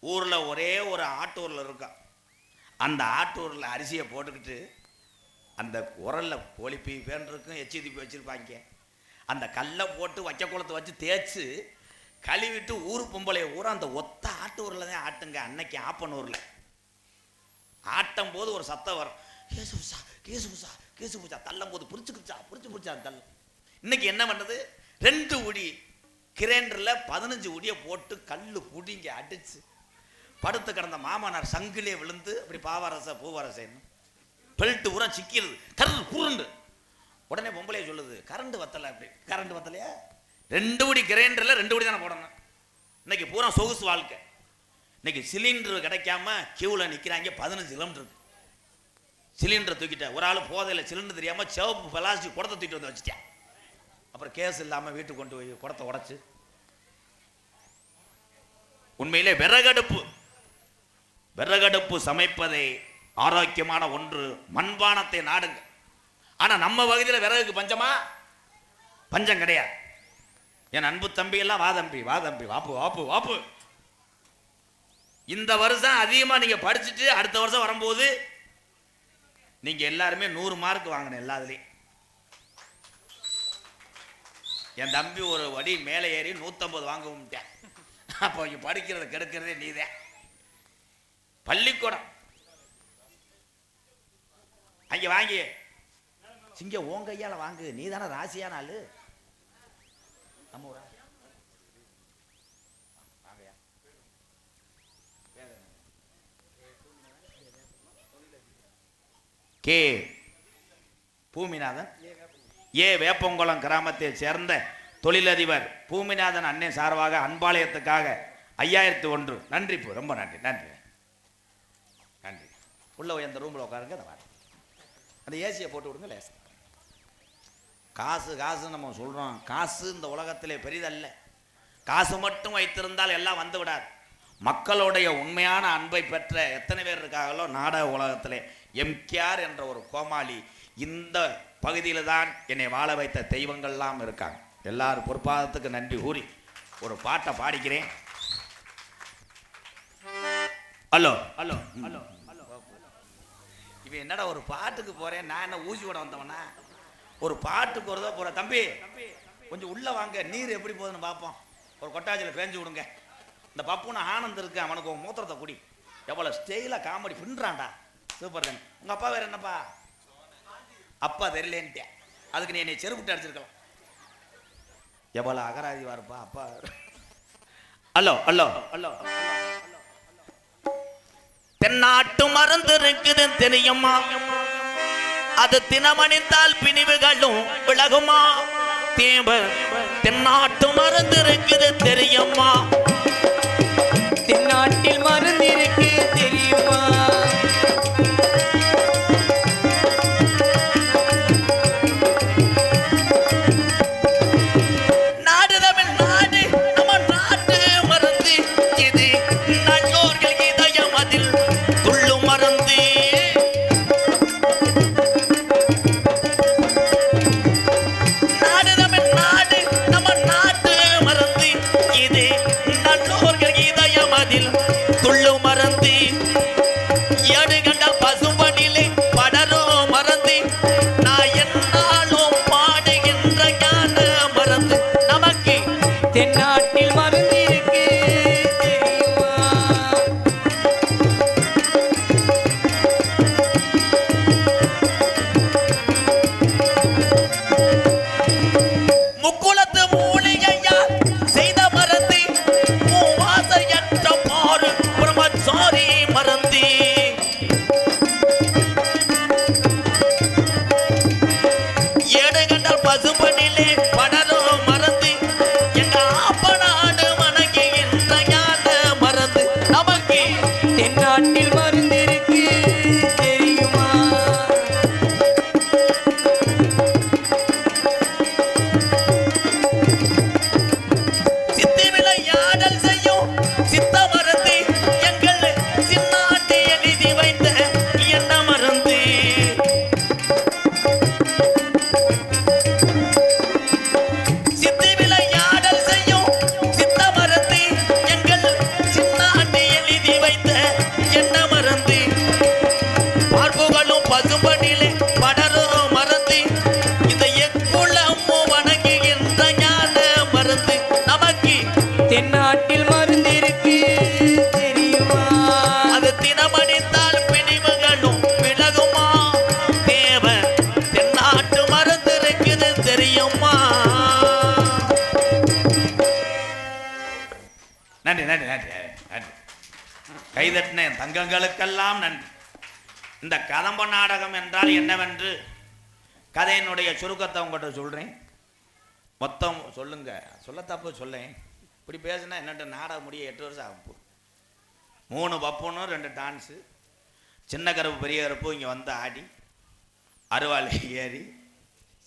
ஊரில் ஒரே ஒரு ஆட்டூரில் இருக்கா. அந்த ஆட்டூரில் அரிசியை போட்டுக்கிட்டு அந்த உரலில் கோழிப்பீ பேன்ருக்கும் எச்சிதிப்பி வச்சுருப்பாங்க. அந்த கல்லை போட்டு வைக்க குளத்தை வச்சு தேய்ச்சி கழுவிட்டு ஊர் பொம்பளைய ஊரை அந்த ஒத்த ஆட்டூரில் தான் ஆட்டுங்க. அன்னைக்கு ஆப்பனூரில் ஆட்டும் போது ஒரு சத்தம் வரும், கேசு பூசா கேசு பூசா கேசு பூசா. தள்ளும் போது பிடிச்சா தள்ள. இன்னைக்கு என்ன பண்ணுறது, 2 உடி கிரைண்டரில் 15 உடியை போட்டு கல் புடிங்க அடிச்சு படுத்து கிடந்த மாமனார் சங்கிலே விழுந்து அப்படி பாவரச பூவரசன்னு பெல்ட்டு பூரா சிக்கிறது, கரண்டு புருண்டு. உடனே பொம்பளைய சொல்லுது, கரண்ட் வத்தலை. அப்படி கரண்ட் வத்தலையா? 2 உடி கிரைண்டரில் 2 உடி தானே போடணும். இன்னைக்கு பூரா சொகுசு வாழ்க்கை. இன்னைக்கு சிலிண்டர் கிடைக்காம கியூவில் நிற்கிறாங்க. 15 கிலோமீட்டருக்கு சிலிண்டரை தூக்கிட்டேன். ஒரு ஆள் போதையில் சிலிண்டர் தெரியாமல் சிவப்பு பிளாஸ்டிக் குடத்தை தூக்கிட்டு வந்து வச்சுட்டேன். அப்புறம் கேஸ் இல்லாமல் வீட்டுக்கு கொண்டு போய் குடத்தை உடைச்சு. உண்மையிலே விறகடுப்பு சமைப்பதை ஆரோக்கியமான ஒன்று. மண்பானத்தை நாடுங்க. ஆனால் நம்ம பகுதியில் விறகுக்கு பஞ்சமா? பஞ்சம் கிடையாது. என் அன்பு தம்பி எல்லாம் வா தம்பி வாப்பு வாப்பு வாப்பு. இந்த வருஷம் அதிகமாக நீங்கள் படிச்சுட்டு அடுத்த வருஷம் வரும்போது நீங்கள் எல்லாருமே 100 மார்க் வாங்கணும் எல்லாத்துலேயும். என் தம்பி ஒரு வடி மேலே ஏறி 150 வாங்கவும்ட்டேன். அப்போ இங்கே படிக்கிறத கெடுக்கிறதே நீதான். பள்ளிக்கூடம் அங்கே வாங்கி சிங்க உன் கையால வாங்கு, நீ தானே ராசியான ஆளு. நம்ம ஊரா கே பூமிநாதன் வேப்பங்குளம் கிராமத்தை சேர்ந்த தொழிலதிபர் பூமிநாதன் அண்ணன் சார்பாக அன்பாலயத்துக்காக 5001. நன்றி, ரொம்ப நன்றி நன்றி நன்றி. உள்ள போய் அந்த ரூமில் உட்காருங்க. அந்த ஏசியை போட்டு விடுங்க லேசா. காசு நம்ம சொல்கிறோம். காசு இந்த உலகத்திலே பெரிதல்ல. காசு மட்டும் வைத்திருந்தால் எல்லாம் வந்து விடாது. மக்களுடைய உண்மையான அன்பை பெற்ற எத்தனை பேர் இருக்காங்களோ நாடக உலகத்திலே. எம்கேஆர் என்ற ஒரு கோமாளி இந்த பகுதியில் தான் என்னை வாழ வைத்த தெய்வங்கள்லாம் இருக்காங்க. எல்லாரும் பொறுப்பாதத்துக்கு நன்றி கூறி ஒரு பாட்டை பாடிக்கிறேன். Hello hello hello hello. இவன் என்னடா ஒரு பாட்டுக்கு போறேன், நான் என்ன ஊசி போட வந்தவனா? ஒரு பாட்டுக்கு ஒரு தான் போறேன். தம்பி கொஞ்சம் உள்ள வாங்க, நீர் எப்படி போகுதுன்னு பார்ப்போம். ஒரு கொட்டாச்சியில் பேஞ்சு விடுங்க. இந்த பப்புன்னு ஆனந்த் இருக்கு, அவனுக்கு உன் மூத்திரத்தை குடி. எவ்வளோ ஸ்டெயிலாக காமெடி பின்றான்டா. சூப்பர் தானே. உங்கள் அப்பா வேறு என்னப்பா? அப்பா தெரியலேன்ட்டேன். அதுக்கு நீ என்னை செருப்புட்டு அடிச்சிருக்கலாம். எவ்வளோ அகராதிவா இருப்பா அப்பா. Hello hello hello. தென்னாட்டு மருந்து இருக்குது தெரியுமா? அது தினமணிந்தால் பிணிவுகளும் விலகுமா? தென்னாட்டு மருந்து இருக்குது தெரியுமா? தென்னாட்டில் மருந்து இருக்கு தெரியுமா? தென்னாட்டில் மருந்து இருக்கு தெரியுமா? முக்குளத்து மூலிகையா செய்த மறந்தி மூவாசையற்ற பாரு பிரம்மச்சாரி மறந்தி ஏடு கண்டால் பசுபனிலே படரும் மறந்தி எங்க ஆப்பநாடு வணங்குகின்ற ஞான மறந்து நமக்கு தென்னாட்டில் மருந்து இருக்கு தெரியுமா? சித்தி விளையாடல் செய்யும் சித்த மறந்து எங்கள் சின்னாட்டு எழுதி வைத்த என்ன மறந்து சித்தி விளையாடல் செய்யும் சித்த மறந்து எங்கள் சின்னாட்டு எழுதி வைத்த என்ன மறந்து பார்ப்புகளும் பசும்படியிலே படரும் மறந்து இந்த எக்குளமும் வணங்குகின்ற ஞான மறந்து நமக்கு தென்னாட்டில் மருந்து இருக்கு தெரியுமா? அது தினமணித்தால் பிணிவுகளும் விலகுமா தேவ தென்னாட்டு மருந்து இருக்குது தெரியுமா? நன்றி நன்றி நன்றி நன்றி. கைதட்டின என் தங்கங்களுக்கெல்லாம் நன்றி. இந்த கதம்ப நாடகம் என்றால் என்னவென்று கதையினுடைய சுருக்கத்தை உங்கள்கிட்ட சொல்றேன். மொத்தம் சொல்லுங்க, சொல்ல தப்பு சொல்லேன். இப்படி பேசுனா என்னட்டு நாடகம் முடிய 8 வருஷம் ஆகும். 3 பப்புன்னு 2 டான்ஸு, சின்ன கருப்பு பெரிய கருப்பு இங்கே வந்து ஆடி அருவாளை ஏறி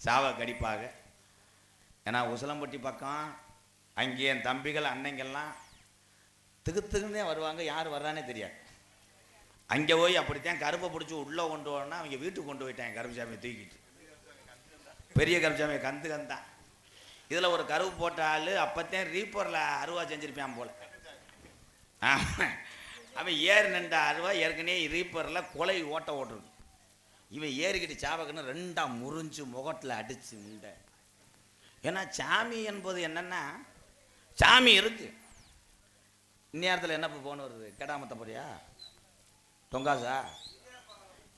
சாவை கடிப்பாக. ஏன்னா உசிலம்பட்டி பக்கம் அங்கே என் தம்பிகள் அன்னைங்கெல்லாம் திகுத்துக்குன்னே வருவாங்க, யார் வர்றானே தெரியாது. அங்கே போய் அப்படித்தான் கருப்பை பிடிச்சி உள்ளே கொண்டு வரனா அவங்க வீட்டுக்கு கொண்டு போயிட்டாங்க. கருப்புசாமியை தூக்கிட்டு பெரிய கருப்புசாமியை கந்தான். இதில் ஒரு கருவு போட்ட ஆள் அப்போத்தான் ரீப்பரில் அருவா செஞ்சுருப்பான் போல். அவன் ஏறி நின்ற அருவா ஏற்கனவே ரீப்பரில் கொலை ஓட்டுருக்கு. இவன் ஏறிக்கிட்டு சாவக்குன்னு 2ஆ முறிஞ்சு முகத்தில் அடித்து உண்டை. ஏன்னா சாமி என்பது என்னென்னா சாமி இருக்கு. இந்நேரத்தில் என்ன போன வருது? கெடாமத்த போறியா? தொங்காசா?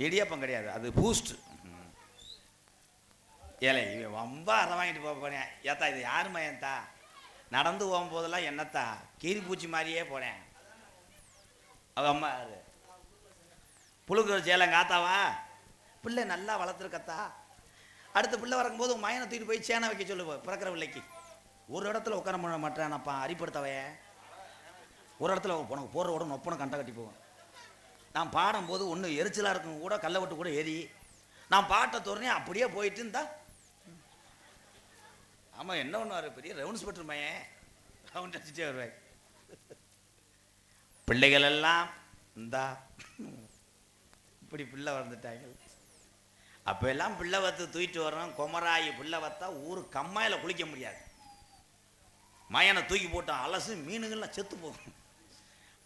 இடியப்பம் கிடையாது, அது பூஸ்ட். ஏழை இவன் ரொம்ப அதை வாங்கிட்டு போனேன். ஏத்தா இது யாரு மையன்தா? நடந்து போகும்போதெல்லாம் என்னத்தா கீரி பூச்சி மாதிரியே போனேன். அவ அம்மா யாரு? புழுக்கிற சேலங்க ஆத்தாவா? பிள்ளை நல்லா வளர்த்துருக்கத்தா. அடுத்த பிள்ளை வரக்கும்போது மயனை தூக்கிட்டு போய் சேனை வைக்க சொல்லு. பிறக்கிற பிள்ளைக்கு ஒரு இடத்துல உட்கார பண்ண மாட்டேனப்பா, அரிப்படுத்தவைய ஒரு இடத்துல உனக்கு போடுற உடனே ஒப்பனை கண்டை கட்டி போவேன். நான் பாடும்போது ஒன்று எரிச்சலாக இருக்கும் கூட கல்லை விட்டு கூட ஏறி நான் பாட்டை தோறனே அப்படியே போயிட்டு இருந்தா. ஆமாம் என்ன ஒன்று பெரிய ரெவன்ஸ் பெற்று மையன் ரவுண்ட் அடிச்சுட்டே வருவேன். பிள்ளைகள் எல்லாம் இந்தா இப்படி பிள்ளை வந்துட்டாங்க. அப்போ எல்லாம் பிள்ளை வத்து தூக்கிட்டு வரோம். கொமராயி பிள்ளை வத்தா ஊர் கம்மாயில் குளிக்க முடியாது. மயனை தூக்கி போட்டான் அலசு மீனுங்கள்லாம் செத்து போகும்.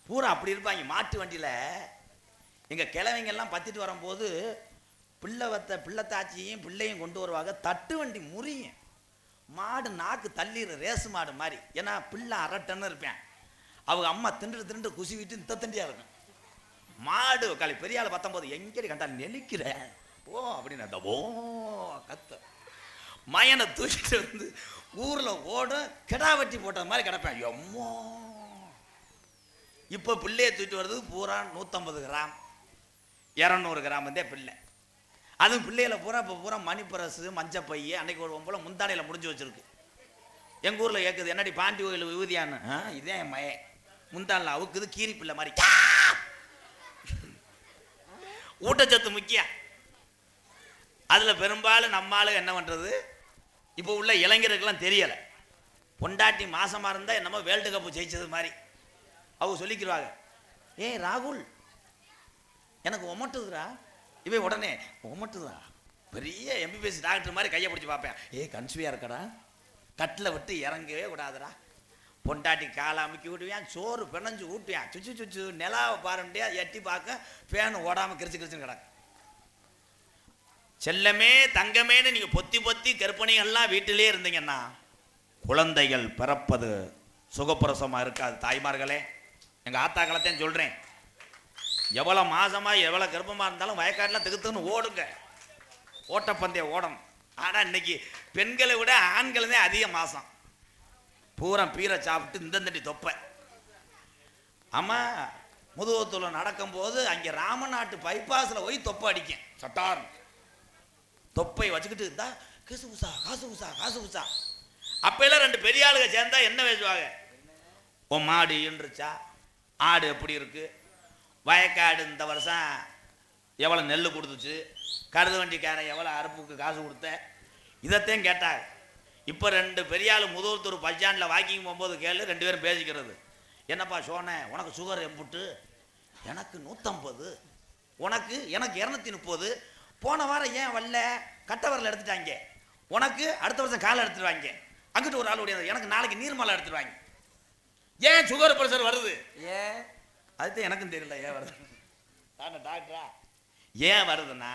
பூரா அப்படி இருப்பாங்க. மாட்டு வண்டியில் எங்கள் கிழவைங்கெல்லாம் பத்திட்டு வரும்போது பிள்ளை வத்த பிள்ளைத்தாச்சியும் பிள்ளையும் கொண்டு வருவாங்க. தட்டு வண்டி முறியும். மாடு நாக்கு தள்ளிடுற ரேசு மாடு மாதிரி. ஏன்னா பிள்ளை அரட்டன்னு இருப்பேன். அவங்க அம்மா திண்டு குசி விட்டு இந்த தண்டியாக இருக்கும். மாடு காலி பெரிய ஆள் 19 எங்கேடி கண்டா நெளிக்கிற ஓ அப்படின்னு ஓ கத்த. மயனை தூக்கிட்டு வந்து ஊரில் ஓடும் கிடா வெட்டி போட்ட மாதிரி கிடப்பேன். எம்மோ இப்போ பிள்ளையை தூக்கிட்டு வர்றது பூரா 150 கிராம் 200 கிராம் வந்தே பிள்ளை. அதுவும் பிள்ளைகளை பூரா இப்போ பூரா மணிப்பரசு மஞ்சப்பைய அன்னைக்கு ஒரு போல முந்தானையில் முடிஞ்சு வச்சிருக்கு. எங்கள் ஊரில் கேட்குது என்னடி பாண்டி கோயில் விபூதியான்னு. இதே என் மய முந்தானில் அவுக்குது கீரி பிள்ளை மாதிரி. ஊட்டச்சத்து முக்கியம். அதில் பெரும்பாலும் நம்மளால என்ன பண்ணுறது இப்போ உள்ள இளைஞர்களுக்கெல்லாம் தெரியலை. பொண்டாட்டி மாசமாக இருந்தால் என்னமோ வேர்ல்டு கப்பு ஜெயிச்சது மாதிரி அவங்க சொல்லிக்கிறாங்க. ஏய் ராகுல் எனக்கு ஒமட்டுதுரா. இவன் உடனே ஒமட்டுதா பெரிய எம்பிபிஎஸ் டாக்டர் மாதிரி கையை பிடிச்சி பார்ப்பேன். கன்சிவியாக இருக்கடா, கட்டில் விட்டு இறங்கவே கூடாதுடா. பொண்டாட்டி காலை அமுக்கி விட்டுவேன், சோறு பிணைஞ்சு ஊட்டுவேன். சுச்சு சுச்சு நிலாவை பாருண்டியா எட்டி பார்க்க ஃபேன் ஓடாமல் கிரிச்சுன்னு கிடக்கு. செல்லமே தங்கமேன்னு நீங்கள் பொத்தி பொத்தி கற்பனைகள்லாம் வீட்டிலே இருந்தீங்கன்னா குழந்தைகள் பிறப்பது சுகப்பிரசவமாக இருக்காது. தாய்மார்களே, எங்கள் ஆத்தாக்களத்தையும் சொல்கிறேன், எவ்வளோ மாசமாக எவ்வளோ கர்ப்பமாக இருந்தாலும் வயக்காட்டில் திகுத்துன்னு ஓடுங்க, ஓட்டப்பந்தயம் ஓடணும். ஆனால் இன்னைக்கு பெண்களை விட ஆண்கள் தான் அதிக மாதம். பூரா பீரை சாப்பிட்டு இந்த தண்டி தொப்பை. ஆமாம், முதுகுத்தூரில் நடக்கும்போது அங்கே ராமநாட்டு பைபாஸில் போய் தொப்பை அடிக்கேன். சட்டார் தொப்பை வச்சுக்கிட்டு இருந்தா காசு உசா காசு உசா காசு உசா. அப்பெல்லாம் ரெண்டு பெரிய ஆளுங்க சேர்ந்தா என்ன பேசுவாங்க? உன் மாடு ஈன்றுச்சா, ஆடு எப்படி இருக்கு, வயக்காடு இந்த வருஷம் எவ்வளோ நெல் கொடுத்துச்சு, கருது வண்டிக்காரன் எவ்வளோ அறுப்புக்கு காசு கொடுத்த, இதைத்தான் கேட்டாங்க. இப்போ ரெண்டு பெரிய ஆள் முதுகுத்தூர் பஜ்ஜானில் வாக்கிங் போகும்போது கேளு, ரெண்டு பேரும் பேசிக்கிறது. என்னப்பா சோனே, உனக்கு சுகர் எம்புட்டு? எனக்கு 150, உனக்கு எனக்கு 230. போன வாரம் ஏன் வரல? கட்டவரில் எடுத்துட்டாங்க. உனக்கு அடுத்த வருஷம் காலை எடுத்துருவாங்க. அங்கிட்டு ஒரு ஆள் ஓடியாது, எனக்கு நாளைக்கு நீர்மலை எடுத்துருவாங்க. ஏன் சுகர் பிரஷர் வருது? ஏன் அதுதான் எனக்கும் தெரியல ஏன் வருது. டாக்டரா ஏன் வருதுன்னா,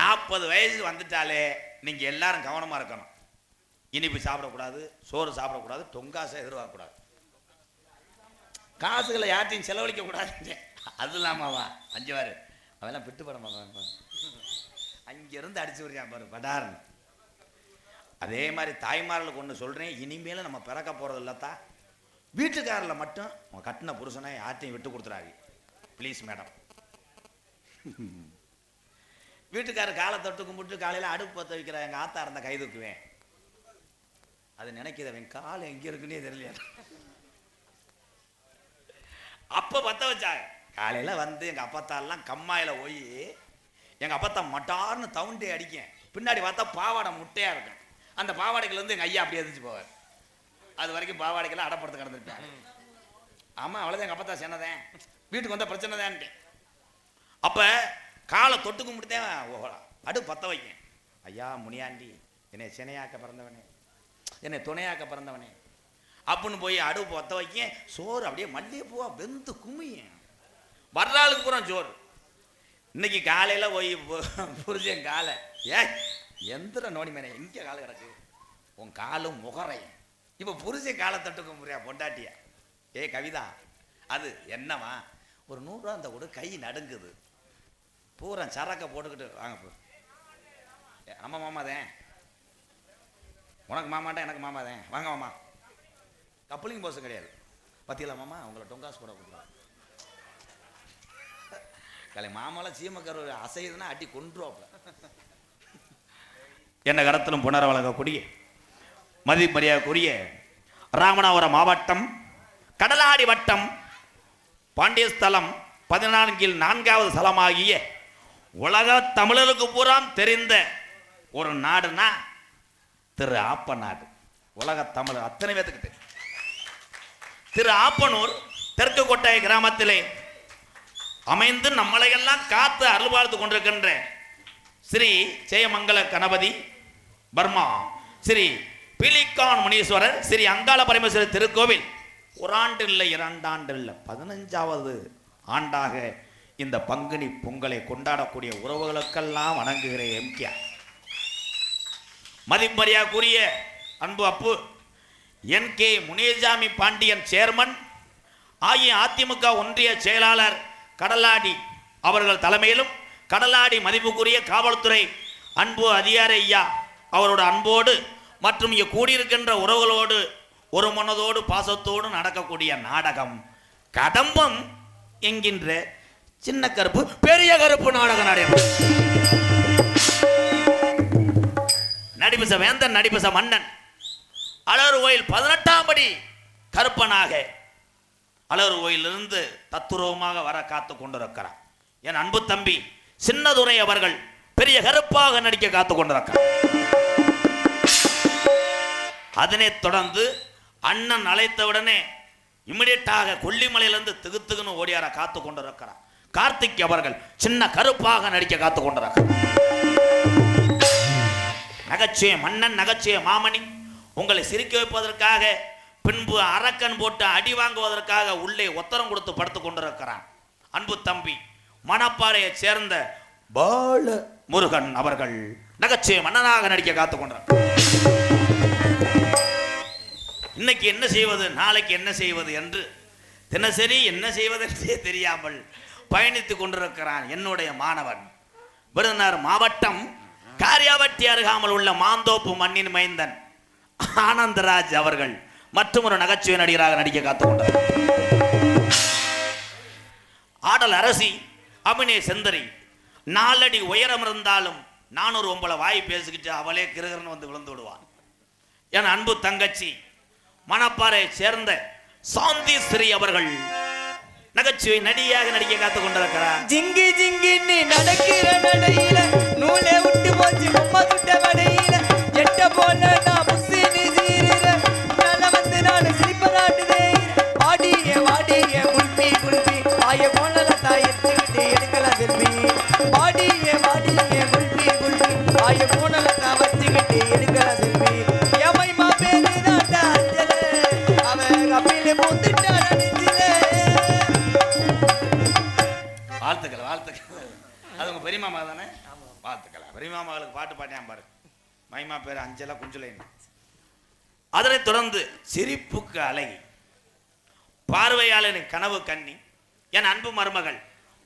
40 வயசு வந்துட்டாலே நீங்கள் எல்லாரும் கவனமாக இருக்கணும். இனிப்பு சாப்பிடக்கூடாது, சோறு சாப்பிடக்கூடாது, தொங்காசை எதிர்பார்க்கக்கூடாது, காசுகளை யார்ட்டையும் செலவழிக்க கூடாது. அது இல்லாமவா 5 வாரு அவெல்லாம் பிட்டு படம் அங்கிருந்து அடிச்சு விடுறான் பாரு படார்னு. அதே மாதிரி தாய்மார்களுக்கு ஒன்று சொல்கிறேன், இனிமேல் நம்ம பிறக்க போகிறது இல்லத்தா, வீட்டுக்காரில் மட்டும் உங்கள் கட்டின புருஷனை யார்ட்டையும் விட்டு கொடுத்துறாரு ப்ளீஸ் மேடம். வீட்டுக்காரர் காலை தொட்டு கும்பிட்டு காலையில் அடுப்பு பற்ற வைக்கிற எங்கள் ஆத்தா இருந்த கை தூக்குவேன். அது நினைக்கிறவன் காலை எங்கே இருக்குன்னே தெரியலையா. அப்போ பற்ற வச்சாங்க. காலையில் வந்து எங்கள் அப்பத்தாலாம் கம்மாயில் போய் எங்கள் அப்பத்தா மட்டார்னு தவுண்டே அடிக்கேன். பின்னாடி பார்த்தா பாவாடை முட்டையாக இருக்கும். அந்த பாவாடைக்குலேருந்து எங்கள் ஐயா அப்படியே எதிர்த்து போவார். அது வரைக்கும் பாவாடைக்கெல்லாம் அடப்படுத்து கிடந்துருப்பாங்க. ஆமாம், அவ்வளோதான் எங்கள் அப்பத்தா சின்னதேன், வீட்டுக்கு வந்தால் பிரச்சனை தான்ட்டேன். அப்போ காலை தொட்டு கும்பிட்டுதான் அடுப்பு பற்ற வைக்கேன். ஐயா முனியாண்டி, என்னை சினையாக்க பிறந்தவனே, என்னை துணையாக்க பிறந்தவனே அப்படின்னு போய் அடுப்பு பற்ற வைக்கேன். சோறு அப்படியே மல்லிகைப்பூவா வெந்து குமியேன். வர்றாளுக்கு பூரா சோறு. இன்னைக்கு காலையில் போய் புரிஞ்சேன் காலை, எந்திர நோனி மேனே இங்கே காலை கிடக்கு, உன் காலும் முகரையும். இப்போ புரிஞ்சேன் காலை தட்டுக்க முடியா பொண்டாட்டியா. கவிதா, அது என்னவா ஒரு 100 ரூபா அந்த கூட கை நடுங்குது. பூரா சரக்கை போட்டுக்கிட்டு வாங்க போ. ஆமாம் மாமாதேன், உனக்கு மாமாட்டா எனக்கு மாமாதேன், வாங்க மாமா. கப்பலிங் போஸும் கிடையாது. பத்தியலா மாமா, உங்களை டொங்காசு போட கொடுக்குறோம். கலை மாமாலாம் சீமக்கரு அசையுதுன்னா அடி கொன்றுவாப்ல. என்ன கடத்திலும் புனர வழங்கக்கூடிய மதிமரியாதைக்குரிய ராமநாதபுரம் மாவட்டம் கடலாடி வட்டம் பாண்டியஸ்தலம் 14 4வது ஸ்தலமாகிய உலக தமிழருக்கு பூரா தெரிந்த ஒரு நாடுனா திரு ஆப்பநாடு. உலக தமிழர் அத்தனை பேத்துக்கிட்டு திரு ஆப்பனூர் தெற்கு கோட்டை கிராமத்திலே அமைந்து நம்மளையெல்லாம் காத்து அருள் பார்த்து கொண்டிருக்கின்ற ஸ்ரீ ஜெயமங்கல கணபதி பர்மா ஸ்ரீ பிலிக்கான் முனீஸ்வரர் ஸ்ரீ அங்காள பரமேஸ்வரர் திருக்கோவில் ஒரு ஆண்டு இல்லை 2 ஆண்டு இல்லை 15வது ஆண்டாக இந்த பங்குனி பொங்கலை கொண்டாடக்கூடிய உறவுகளுக்கெல்லாம் வணங்குகிற எம்கேஆர். மதிமரியாதைக்குரிய அன்பு அப்பு NK முனியசாமி பாண்டியன் சேர்மன் ஆகிய அதிமுக ஒன்றிய செயலாளர் கடலாடி அவர்கள் தலைமையிலும் கடலாடி மதிப்புக்குரிய காவல்துறை அன்பு அதிகாரி ஐயா அவரோட அன்போடு மற்றும் இங்கே கூடியிருக்கின்ற உறவுகளோடு ஒரு மனதோடு பாசத்தோடு நடக்கக்கூடிய நாடகம் கதம்பம் என்கின்ற சின்ன கருப்பு பெரிய கருப்பு நாடக நடைபெறும். நடிபச வேந்தன் நடிபச மன்னன் அழகர் கோயில் 18ஆம் படி கருப்பனாக அழகர் கோயிலிருந்து தத்துரூபமாக வர காத்து கொண்டிருக்கிறார். என் அன்பு தம்பி சின்னதுரை அவர்கள் பெரிய கருப்பாக நடிக்க காத்து கொண்டிருக்கிறார். அதனைத் தொடர்ந்து அண்ணன் அழைத்தவுடனே இமிடியட்டாக கொல்லிமலையிலிருந்து திகுத்துக்குன்னு ஓடியார காத்து கொண்டிருக்கிறார். கார்த்திக் அவர்கள் சின்ன கருப்பாக நடிக்க காத்து கொண்டிருக்கிறார். நகைச்சுவை மன்னன் நகைச்சுவை மாமணி உங்களை சிரிக்க வைப்பதற்காக பின்பு அரக்கன் போட்டு அடி வாங்குவதற்காக உள்ளே உத்தரம் கொடுத்து படுத்து கொண்டிருக்கிறான். அன்பு தம்பி மணப்பாறையை சேர்ந்த பால முருகன் அவர்கள் நகைச்சுவை மன்னனாக நடிக்க காத்து கொண்டார். இன்னைக்கு என்ன செய்வது, நாளைக்கு என்ன செய்வது என்று தினசரி என்ன செய்வதென்றே தெரியாமல் பயணித்துக் கொண்டிருக்கிறான் என்னுடைய மாணவன். விருதுநகர் மாவட்டம் காரியாவட்டி அருகாமல் உள்ள மாந்தோப்பு மண்ணின் மைந்தன் ஆனந்தராஜ் அவர்கள் மற்றும் ஒரு நகைச்சுவை நடிகராக நடிக்க காத்துக்கொண்டார். ஆடல் அரசி அபிநய செந்தரி 4 அடி உயரம் இருந்தாலும் 409 வாய் பேசிக்கிட்டு அவளே கிருகரன் வந்து விழுந்து விடுவான். என் அன்பு தங்கச்சி மணப்பாறை சேர்ந்த சாந்தி ஸ்ரீ அவர்கள் நகைச்சுவை நடிகையாக நடிக்க காத்துக் கொண்டிருக்கிறார். ஜிங்கி ஜிங்கின்னு நடக்கிற நடையில நூலை விட்டு போச்சு பொம்மை சுட்ட வடையில எட்ட போல நான் புசினி சீரிற நல்ல வந்து நான் சிரிப்பதாட்டுதே வாடிய வாடிய குல்பி குல்பி ஆய போனல தாயத்துக்கிட்டு எடுக்கலாம் செல்வி வாடிய வாடிய குல்பி குல்பி ஆய போனல தான் வச்சுக்கிட்டு எடுக்கலாம் செல்வி எமைமா பேரு தாண்டா அஞ்சல அவன் கப்பில பூந்துட்டா நடிச்சில. வாழ்த்துக்கள் வாழ்த்துக்கள். அது உங்க பெரியமாமா தானே? வாழ்த்துக்கள். பெரியமாமாவுக்கு பாட்டு பாட்டியான் பாரு. மைமா பேர் அஞ்சலா குஞ்சுலைன்னு. அதனைத் தொடர்ந்து சிரிப்புக்கு அழகி பார்வையாளனின் கனவு கண்ணி என் அன்பு மருமகள்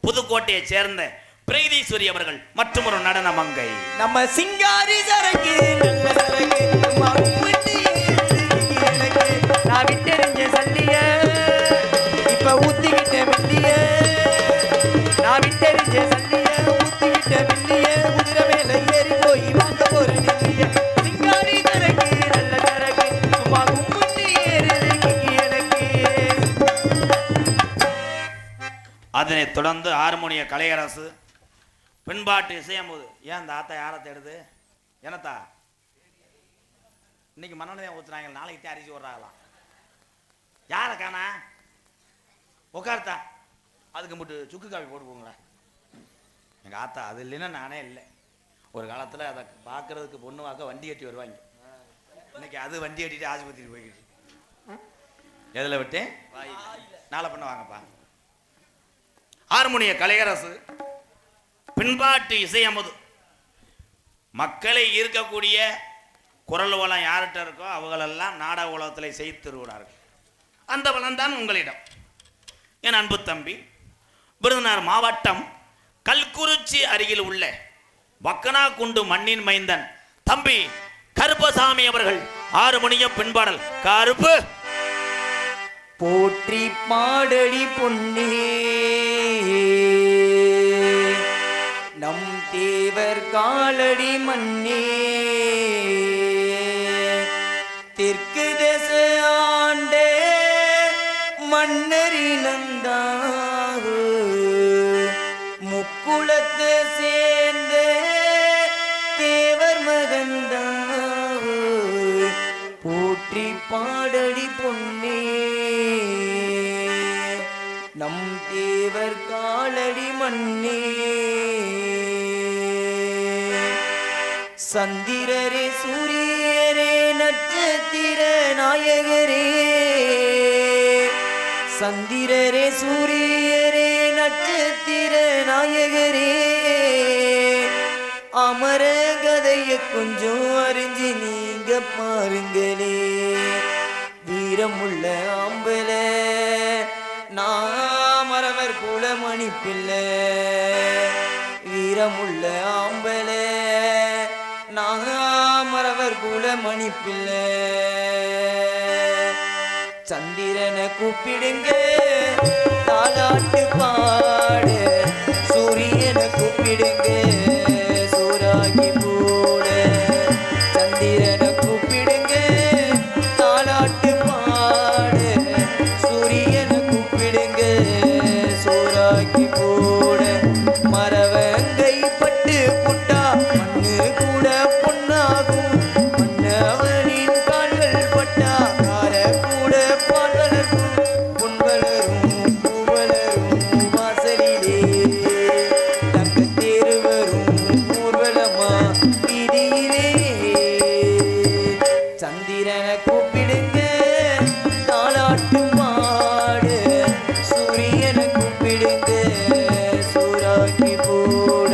புதுக்கோட்டையை சேர்ந்த பிரீதீஸ்வரி அவர்கள் மற்றும் ஒரு நடன மங்கை. நம்ம சிங்காரி சரக்கு நல்ல சரக்கு நான் விட்டெறிஞ்ச சல்லிய இப்ப ஊத்திக்கிட்ட மில்லிய நான் விட்டெறிஞ்ச சல்லிய ஊத்திக்கிட்ட மில்லிய குதிரை மேல ஏறி போய் வாங்க போற நெல்லிய சிங்காரி சரக்கு நல்ல சரக்கு சும்மா கும்பிட்டு ஏறுது எனக்கு. அதனைத் தொடர்ந்து ஹார்மோனிய கலையரசு பின்பாட்டு இசையும் போது ஏன் இந்த ஆத்தா யாரை தேடுது என்னத்தா இன்னைக்கு மண்ணெண்ணெய் ஊத்துறாங்க, நாளைக்கு அரிசி விடுறாங்களாம். யாரை காணா உட்கார்த்தா அதுக்கு மட்டும் சுக்கு காப்பி போட்டு போங்களேன். எங்கள் ஆத்தா அது இல்லைன்னா நானே இல்லை. ஒரு காலத்தில் அதை பார்க்கறதுக்கு பொண்ணு வாக்க வண்டி கட்டி வருவாங்க. இன்னைக்கு அது வண்டி கட்டிட்டு ஆஸ்பத்திரிக்கு போய்கிட்டு எதில் விட்டு நாளை பண்ண வாங்கப்பா. ஹார்மோனிய கலையரசு பின்பாட்டு இசையமுது மக்களை ஈர்க்கக்கூடிய குரல் வளம் யார்கிட்ட இருக்கோ அவங்களெல்லாம் நாடக உலகத்தில் செய்திருக்கிறார்கள். அந்த வளம் தான் உங்களிடம். என் அன்பு தம்பி விருதுநகர் மாவட்டம் கல்குறிச்சி அருகில் உள்ள வக்கனாக்குண்டு மண்ணின் மைந்தன் தம்பி கருப்பசாமி அவர்கள் ஹார்மோனியம் பின்பாடல். கருப்பு போற்றி பாடடி பொன்னே நம் தேவர் காலடி மண்ணே தெற்கு தேச ஆண்டே மன்னரினந்தாக முக்குளத்தை சேர்ந்த தேவர் மகந்தாக போற்றி பாடடி பொன்னே நம் தேவர் காலடி மண்ணே. சந்திரரே சூரியரே நட்சத்திர நாயகரே சந்திரரே சூரியரே நட்சத்திர நாயகரே அமர கதைய கொஞ்சம் அறிஞ்சு நீங்க பாருங்களே. வீரமுள்ள ஆம்பல நாமரவர் குலமணி பிள்ளை வீரமுள்ள ஆம்பல நாமரவர் குலமணி பிள்ளை சந்திரனை கூப்பிடுங்க தாலாட்டு பாட சூரியனை கூப்பிடுங்க சூராகி போட சந்திரனை கூப்பிடுங்க தாலாட்டு பாட சூரியனை கூப்பிடுங்க சூராகி போட மரவங்கை பட்டு புட்டா மண்ணு கூட பொன்னாகும் மன்னவனின் கால்கள் பட்டா கார கூட பால் வளர்க்கும் பொன் வளரும் பூ வளரும் வாசலிலே தங்கத்தேரு வரும் ஊர்வலமா வீதியிலே சந்திரனை கூப்பிடுங்க தாலாட்டு பாடு சூரியனை கூப்பிடுங்க சூராக்கி போட.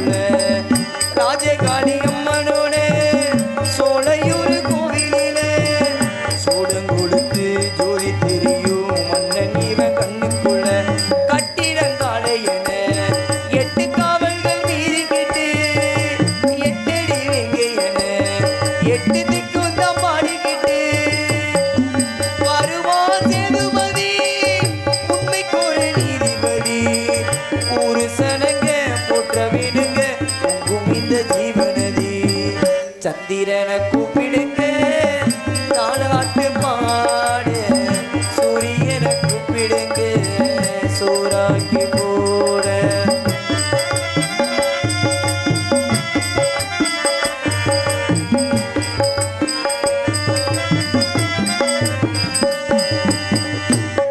கண்ணுக்குள்ள ராஜகாளி அம்மனோட சோலையூர் கோவிலில சூடம் கொடுத்து ஜோதி தெரியும் மன்னன் இவன் கண்ணுக்குள்ள கட்டிடங்காலையன எட்டு காவல்கள் மீறிக்கிட்டு எட்டடி வெங்கையன எட்டு திக்கும் தான் பாடிக்கிட்டு வருவா சேதுபதி உண்மைக்கோள் நீதிபதி ஒரு சனங்க போற்ற விடுங்க உங்கும் இந்த ஜீவனதி சந்திரனை கூப்பிடுங்க தாலாட்டு பாடு சூரியனை கூப்பிடுங்க சோறாக்கி போட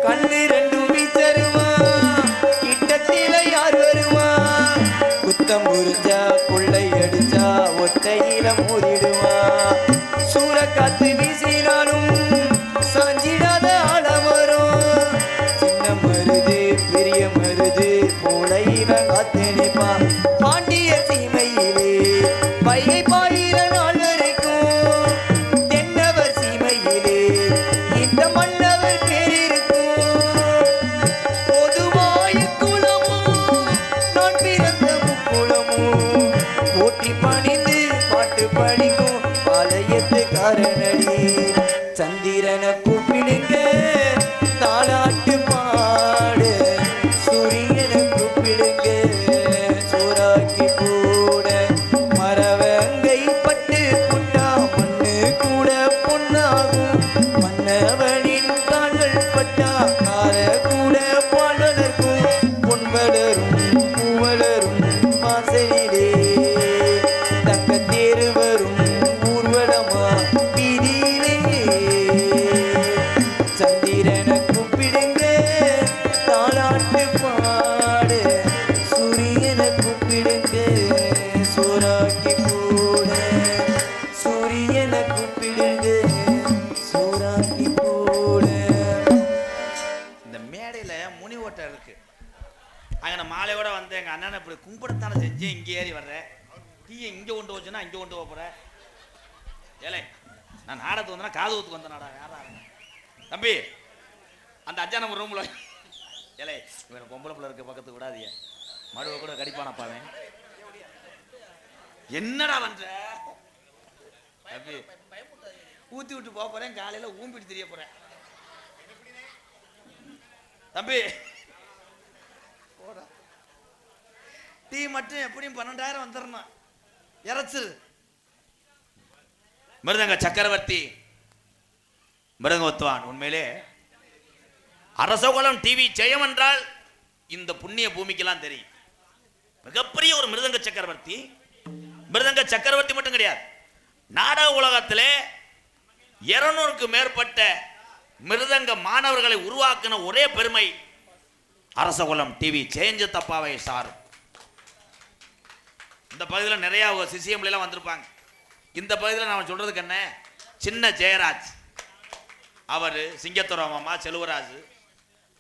கண்ணு ரெண்டும் வீச்சருவா கிட்டத்தில யார் வருவா குத்தம் புரிஞ்சா கொள்ளை அடிச்சா ஒத்தையில மோதிடுவா சூறக்காத்து வீசினாலும் சாஞ்சிடாத ஆள வரும் சின்ன மருது பெரிய மருது மூளையில காத்தெளிப்பா பாண்டிய சீமையிலே வைகை பாயிர நாள் வரைக்கும் தென்னவர் சீமையிலே இந்த மன்னவர் பேர் இருக்கும் பொதுவாய குலமும் நான் பிறந்த முக்குளமும் போட்டி பணிந்து பாட்டு படிக்கும் பாளையத்து காரணடி சந்திரனை கூப்பிடுங்க தாலாட்டு பாடு சூரியனை கூப்பிடுங்க சோறாக்கி போட மரவங்கை பட்டு புட்டா மண்ணு கூட பொன்னாகும் மன்னவனின் கால்கள் பட்டா கார கூட பால் வளர்க்கும் பொன் வளரும் பூ வளரும் வாசலிலே தக்க தேர் வரும் ஊர்வலமா வீதியிலே சந்திரனை கூப்பிடுங்க தாலாட்டு பாடு சூரியனை கூப்பிடுங்க சோறாக்கி போட சூரியனை கூப்பிடுங்க சோறாக்கி போட இந்த மேடையில முனி ஓட்டம் இருக்கு அங்க நான் மாலையோட வந்து எங்க அண்ணனை இப்படி கும்பிடத்தானே செஞ்சேன் இங்கே ஏறி வர்றேன் டீயை இங்க கொண்டு வச்சுன்னா இங்க கொண்டு போறேன் ஏலே நான் நாடத்துக்கு வந்தேன்னா காது ஊத்துக்கு வந்தேனாடா யாரா தம்பி அந்த அஜா நம்ம ரூம்ல ஏலே இவன் பொம்பளை பிள்ளை இருக்க பக்கத்துக்கு விடாதீங்க மடுவை கூட கடிப்பானப்பாவேன் என்னடா பண்ற தம்பி ஊத்தி விட்டு போக போறேன் காலையில ஊம்பிட்டு தெரிய போறேன் தம்பி டீ மட்டும் எப்படியும் 12,000 வந்துடணும் இறைச்சிரு மிருதங்க சக்கரவர்த்தி மிருதங்கோத்வான் உண்மையிலே அரசகுலம் டிவி ஜெயம் என்றால் இந்த புண்ணிய பூமிக்கெல்லாம் தெரியும் மிகப்பெரிய ஒரு மிருதங்க சக்கரவர்த்தி மிருதங்க சக்கரவர்த்தி மட்டும் கிடையாது நாடக உலகத்திலே 200க்கு மேற்பட்ட மிருதங்க மாணவர்களை உருவாக்கின ஒரே பெருமை அரசகுலம் டிவி ஜெயஞ்சு தப்பாவை சாரும் இந்த பகுதியில் நிறைய சிசிஎம்லாம் வந்திருப்பாங்க இந்த பகுதியில் நான் சொல்றதுக்கு என்ன சின்ன ஜெயராஜ் அவர் சிங்கத்துறை மாமா செல்வராஜ்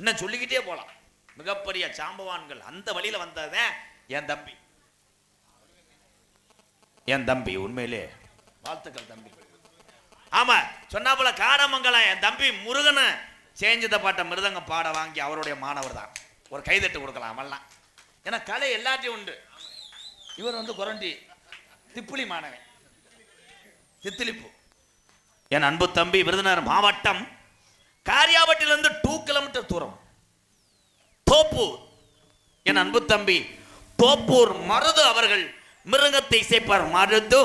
இன்னும் சொல்லிக்கிட்டே போகலாம் மிகப்பெரிய சாம்பவான்கள் அந்த வழியில் வந்ததே என் தம்பி உண்மையிலே வாழ்த்துக்கள் தம்பி ஆமா சொன்னா போல காடமங்கலம் என் தம்பி முருகனை சேஞ்சித பாட்ட மிருதங்கம் பாட வாங்கி அவருடைய மாணவர் தான் ஒரு கைதட்டு கொடுக்கலாம் எல்லாம் ஏன்னா கலை எல்லாத்தையும் உண்டு இவர் வந்து குரண்டி திப்புளி மாணவன் தித்திலிப்பு என் அன்பு தம்பி விருதுநகர் மாவட்டம் காரியாபட்டிலிருந்து 2 கிலோமீட்டர் தூரம் தோப்பூர் என் அன்பு தம்பி தோப்பூர் மருது அவர்கள் மிருகத்தை இசைப்பார் மருது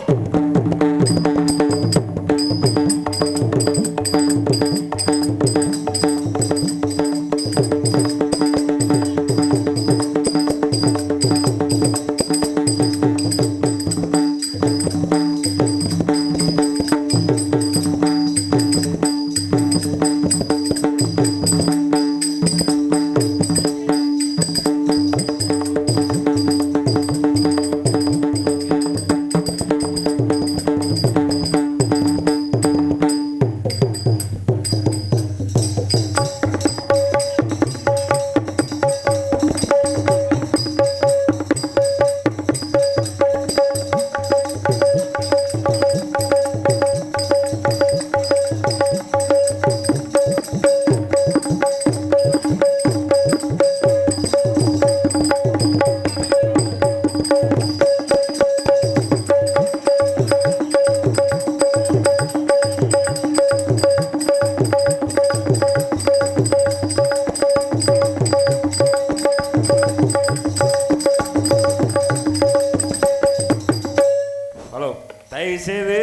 தயவு செய்து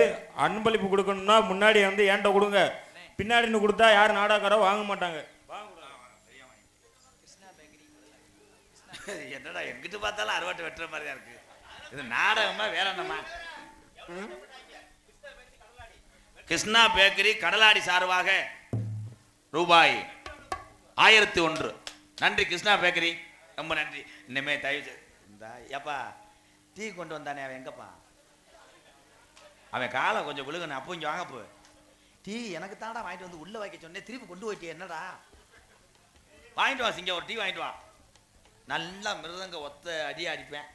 அன்பளிப்பு கொடுக்கணும்னா முன்னாடி வந்து ஏன்ட்ட கொடுங்க. பின்னாடின்னு கொடுத்தா யாரும் நாடாக்காரோ வாங்க மாட்டாங்க. என்னடா எங்கிட்டு பார்த்தாலும் அறுவாட்டு வெட்டுற மாதிரி தான் இருக்கு. இது நாடகமா வேற என்னமா? கிருஷ்ணா பேக்கரி கடலாடி சார்பாக ரூபாய் 1001. நன்றி கிருஷ்ணா பேக்கரி, ரொம்ப நன்றி. இனிமே தயவு இந்த ஏப்பா டீ கொண்டு வந்தானே அவன் எங்கப்பா? அவன் காலை கொஞ்சம் விழுகணும். அப்போ இங்கே வாங்க போ. டீ எனக்கு தாண்டா வாங்கிட்டு வந்து உள்ள வைக்க சொன்னேன், திருப்பி கொண்டு போயிட்டே. என்னடா வாங்கிட்டு வா சிங்க, ஒரு டீ வாங்கிட்டு வா. நல்லா மிருதங்க ஒத்த அடி அடிப்பேன்,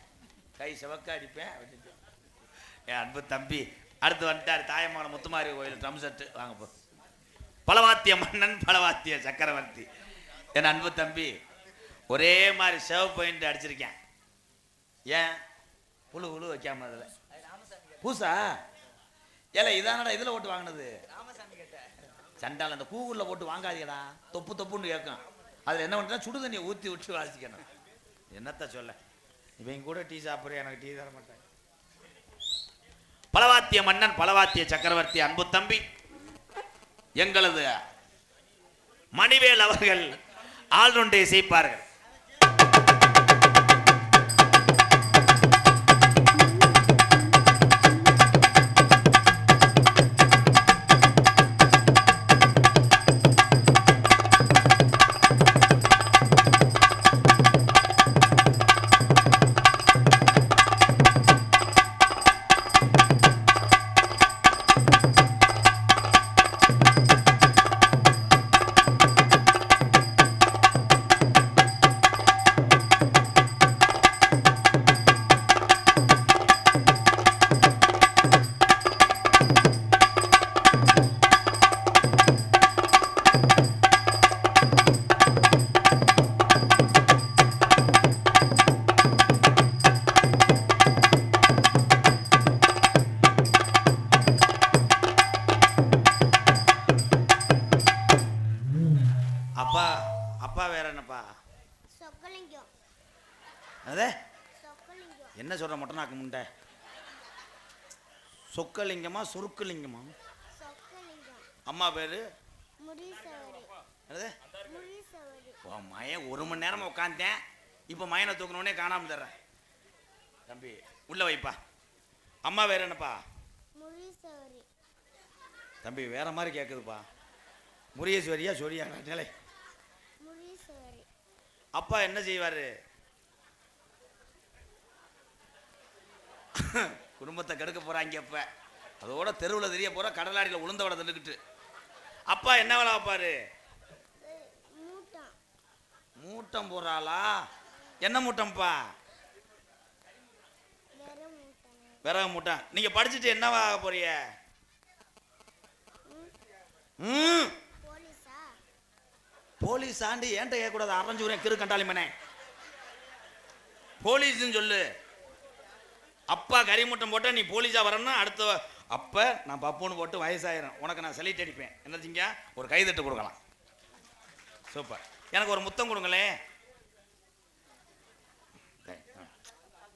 கை செவக்க அடிப்பேன். என் அன்பு தம்பி அடுத்து வந்துட்டார். தாயமான முத்துமாரி கோயில் ட்ரம் செட்டு வாங்க போ. பலவாத்திய மன்னன் பலவாத்திய சக்கரவர்த்தி. என் அன்பு தம்பி ஒரே மாதிரி சேவ் பாயிண்ட் அடிச்சிருக்கேன். ஏன் புழு புழு வைக்காம அதில் பூசா ஏல இதானடா இதில் ஓட்டு வாங்கினது? சண்டால் அந்த கூகுளில் போட்டு வாங்காதீடா, தொப்பு தொப்புன்னு கேட்கும். அதில் என்ன பண்ணுறா, சுடு தண்ணியை ஊற்றி விட்டு வாசிக்கணும். என்னத்த சொல்ல, இவங்க கூட டீ சாப்பிட்றேன், எனக்கு டீ தர மாட்டேன். பலவாத்திய மன்னன் பலவாத்திய சக்கரவர்த்தி அன்பு தம்பி எங்களது மணிவேல் அவர்கள் ஆள்நொன்றை இசைப்பார்கள். அப்பா அப்பா வேற என்னப்பா? சொக்கலிங்கம். அதே சொக்கலிங்கம். என்ன சொல்ற மொட்டனாக்கு முண்டை? சொக்கலிங்கமா சுருக்குலிங்கமா? சொக்கலிங்கம். அம்மா பேரு முரீஸ்வரி. அதே முரீஸ்வரி. ஓ மயன் 1 மணி நேரமா உட்காந்தேன், இப்போ மயனை தூக்கணுன்னே காணாம தர்றேன். தம்பி உள்ள வைப்பா. அம்மா வேற என்னப்பா? முரீஸ்வரி. தம்பி வேற மாதிரி கேட்குதுப்பா. முரியேஸ்வரியா சொரியா நிலை? முரீஸ்வரி. அப்பா என்ன செய்வாரு? குடும்பத்தை கெடுக்க போறாங்க. அப்ப அதோட தெருவில் தெரிய போற கடலாடியில் உளுந்த வடை தின்னுக்கிட்டு அப்பா என்ன வேலை வைப்பாரு? மூட்டம். மூட்டம் போடுறாளா? என்ன மூட்டம்ப்பா? விறகு மூட்டம். நீங்க படிச்சுட்டு என்னவா ஆக போறீங்க? போலீஸா? போலீஸ் ஆண்டி ஏன்ட்ட கேட்கக்கூடாது, அரைஞ்சு விடுறேன் கிரு கண்டாளி மனே. போலீஸ்ன்னு சொல்லு. அப்பா கறி மூட்டம் போட்ட நீ போலீஸா வரணும்னா அடுத்த அப்ப நான் பப்புன்னு போட்டு வயசாயிரும், உனக்கு நான் சலிட்டு அடிப்பேன். என்னச்சிங்க ஒரு கைதட்டு கொடுக்கலாம். சூப்பர். எனக்கு ஒரு முத்தம் கொடுங்களேன்.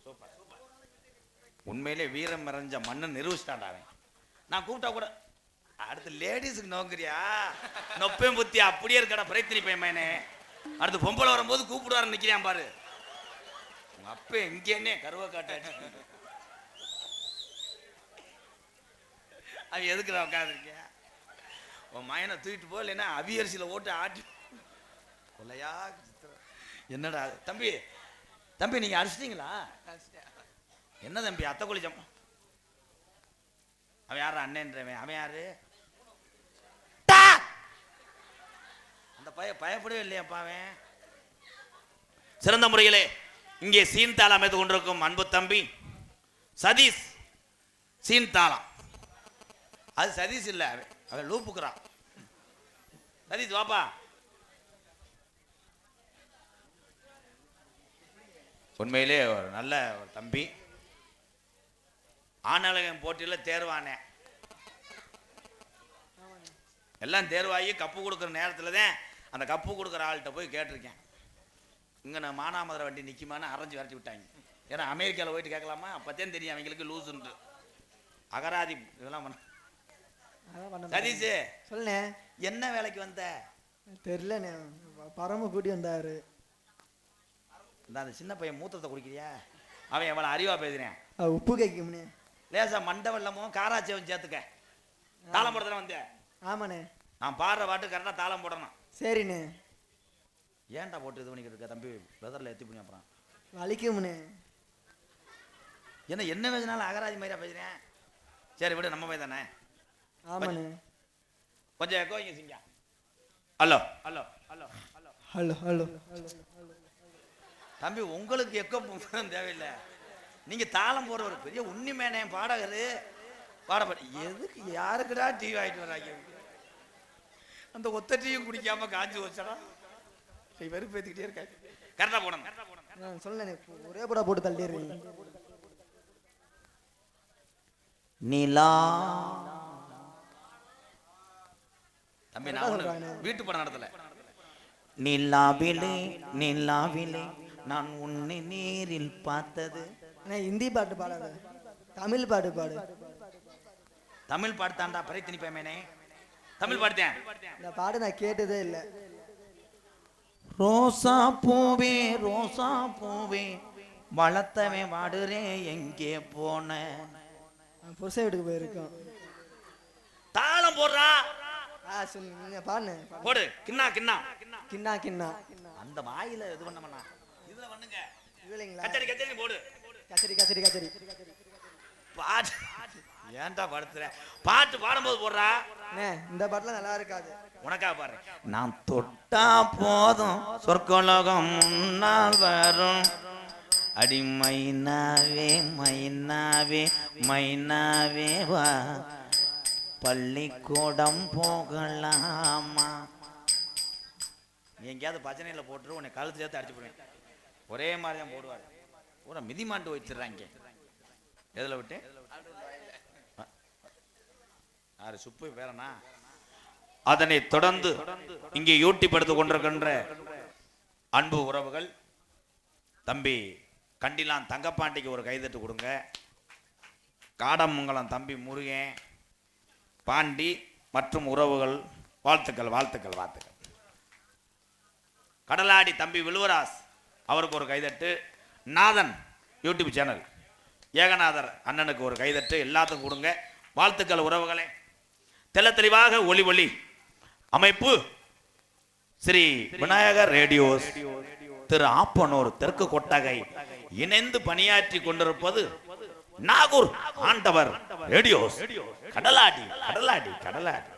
சூப்பர். உண்மையிலே வீரம் நிறைஞ்ச மண்ணு நிரூபிச்சிட்டாண்டாவேன். நான் கூப்பிட்டா கூட அடுத்து லேடிஸுக்கு நோக்குறியா? நொப்பேன் புத்தி அப்படியே இருக்கடா பிரயத்தினி பையனே. அடுத்து பொம்பளை வரும்போது கூப்பிடுவாரு நிற்கிறான் பாரு. உங்க அப்ப எங்கேன்னே கருவ காட்டாச்சு. அவன் எதுக்குற உட்காந்துருக்கியா? உன் மயனை தூக்கிட்டு போ, இல்லைன்னா அவியரிசியில் ஓட்டு ஆட்டி கொலையா. என்னடா தம்பி, தம்பி நீங்க அடிச்சிட்டீங்களா? என்ன தம்பி அத்தை குளிச்சம்? அவன் யாரு அண்ணன்றவன்? அவன் யாரு? அந்த பயப்படவே இல்லையாப்பா அவன். சிறந்த முறையிலே இங்கே சீன் தாளம் அமைத்து கொண்டிருக்கும் அன்பு தம்பி சதீஷ். சீன் தாளம் அது சதீஷ் இல்ல, அவன் லூப்புக்குறான். சதீஷ் வாப்பா. உண்மையிலே ஒரு நல்ல ஒரு தம்பி. ஆணழகன் போட்டியில் தேர்வானேன். எல்லாம் தேர்வாகி கப்பு கொடுக்குற நேரத்தில் தான் அந்த கப்பு கொடுக்குற ஆள்கிட்ட போய் கேட்டிருக்கேன், இங்கே நான் மானாமதுரை வண்டி நிற்குமான்னு அரைஞ்சி விரட்டி விட்டாங்க. ஏன்னா அமெரிக்காவில் போயிட்டு கேட்கலாமா? அப்போத்தான் தெரியும் அவங்களுக்கு லூஸுன்று. அகராதி இதெல்லாம் பண்ண அதான் பண்ண சதீஷ் சொல்லுண்ணே. என்ன வேலைக்கு வந்த? தெரிலண்ணே, பரம கூட்டி வந்தாரு. இந்த அந்த சின்ன பையன் மூத்திரத்தை குடிக்கிறியா? அவன் எவ்வளோ அறிவா பேசுறேன். உப்பு கைக்கும்ண்ணே. லேசா மண்டை வெள்ளமும் காராச்சேவும் சேர்த்துக்க. தாளம் போடுறதுல வந்தேன். ஆமாண்ணே. நான் பாடுற பாட்டு கரெக்டாக தாளம் போடணும். சரிண்ணே. ஏன்டா போட்டு இது பண்ணிக்கிட்டு இருக்க தம்பி? பிரதரில் ஏற்றி பண்ணி அப்புறம் வலிக்கும்ண்ணே. என்ன பேசினாலும் அகராதி மாதிரியா பேசுறேன். சரி விடு, நம்ம போய் தானே. ஆமாண்ணே. கொஞ்சம் எக்கோ இங்கே சிங்க. Hello hello hello hello hello hello தம்பி, உங்களுக்கு எக்கோ தேவையில்லை. நீங்கள் தாளம் போடுற ஒரு பெரிய உண்மையான பாடகர் பாடப்பட எதுக்கு யாருக்குடா டீ வாங்கிட்டு வராங்க? அந்த ஒத்த டீயும் குடிக்காம காஞ்சி வச்சடா வெறுப்பு பேத்துக்கிட்டே இருக்காங்க. கரெக்டாக போடணும். சொல்லுண்ணே, ஒரே போடா போட்டு தள்ளிடுறீங்க. நிலா தம்பி, நான் வீட்டு படம் நடத்தல. நிலாவிலே நிலாவிலே நான் உன்னை நேரில் பார்த்தது. ஹிந்தி பாட்டு பாடாத, தமிழ் பாட்டு பாடு. தமிழ் பாடுத்தாண்டா பரைத்தினி பயமேனே, தமிழ் பாடுத்தேன். இந்த பாட்டு நான் கேட்டதே இல்லை. ரோசா பூவே ரோசா பூவே வளர்த்தவே வாடுறே எங்கே போன? புருஷன் வீட்டுக்கு போயிருக்கோம். தாளம் போடுறா. சொல்லுங்க, பாடுங்க. போடு. கிண்ணா கிண்ணா கிண்ணா கிண்ணா. அந்த வாயில இது பண்ண இதுல பண்ணுங்க. இல்லைங்களா? கச்சேரி கச்சேரி போடு. கச்சேரி கச்சேரி கச்சேரி பாட்டு ஏன்டா படுத்துற? பாட்டு பாடும்போது போடுறா. இந்த பாட்டுலாம் நல்லா இருக்காது. உனக்கா பாரு. நான் தொட்டா போதும் சொர்க்கலோகம் முன்னால் வரும். அடி மைனாவே மைனாவே மைனாவே வா, பள்ளிக்கூடம் போகலாமா? எங்கேயாவது பஜனையில் போட்டுரு, உன்னை கழுத்து சேர்த்து அடிச்சு போடுவேன். ஒரே மாதிரி தான் போடுவார். ஒரு மிதிமாண்டு வச்சிடுறாங்க. எதில் விட்டு யாரு சுப்பு பேரனா? அதனை தொடர்ந்து இங்கே யூடியூப் எடுத்து கொண்டிருக்கின்ற அன்பு உறவுகள், தம்பி கண்டிலான் தங்கப்பாண்டிக்கு ஒரு கைதட்டு கொடுங்க. காடமங்கலம் தம்பி முருகன் பாண்டி மற்றும் உறவுகள் வாழ்த்துக்கள் வாழ்த்துக்கள் வாழ்த்துக்கள். கடலாடி தம்பி விழுவராஸ் அவருக்கு ஒரு கைதட்டு. நாதன் யூடியூப் சேனல் ஏகநாதர் அண்ணனுக்கு ஒரு கைதட்டு. எல்லாத்துக்கும் கொடுங்க வாழ்த்துக்கள் உறவுகளே. தெல்ல தெளிவாக ஒளி ஒளி அமைப்பு ஸ்ரீ விநாயகர் ரேடியோஸ் திரு ஆப்பனூர் தெற்கு கொட்டகை இணைந்து பணியாற்றி கொண்டிருப்பது நாகூர் ஆண்டவர் ரேடியோஸ். கடலாடி கடலாடி கடலாடி.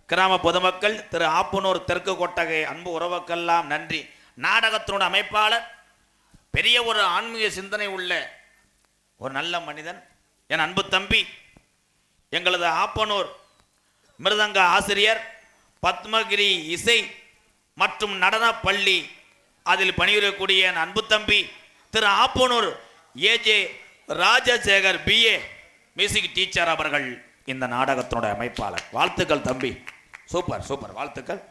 கிராம பொதுமக்கள், திரு ஆப்பனூர் தெற்கு கொட்டகை அன்பு உறவுக்கெல்லாம் நன்றி. நாடகத்தினோட அமைப்பாளர், பெரிய ஒரு ஆன்மீக சிந்தனை உள்ள ஒரு நல்ல மனிதன், என் அன்பு தம்பி, எங்களது ஆப்பனூர் மிருதங்க ஆசிரியர், பத்மகிரி இசை மற்றும் நடன பள்ளி அதில் பணிபுரியக்கூடிய என் அன்பு தம்பி Thiru Appanur A J Rajasekar BA music teacher அவர்கள் இந்த நாடகத்தினுடைய அமைப்பாளர். வாழ்த்துக்கள் தம்பி, சூப்பர் சூப்பர் வாழ்த்துக்கள்.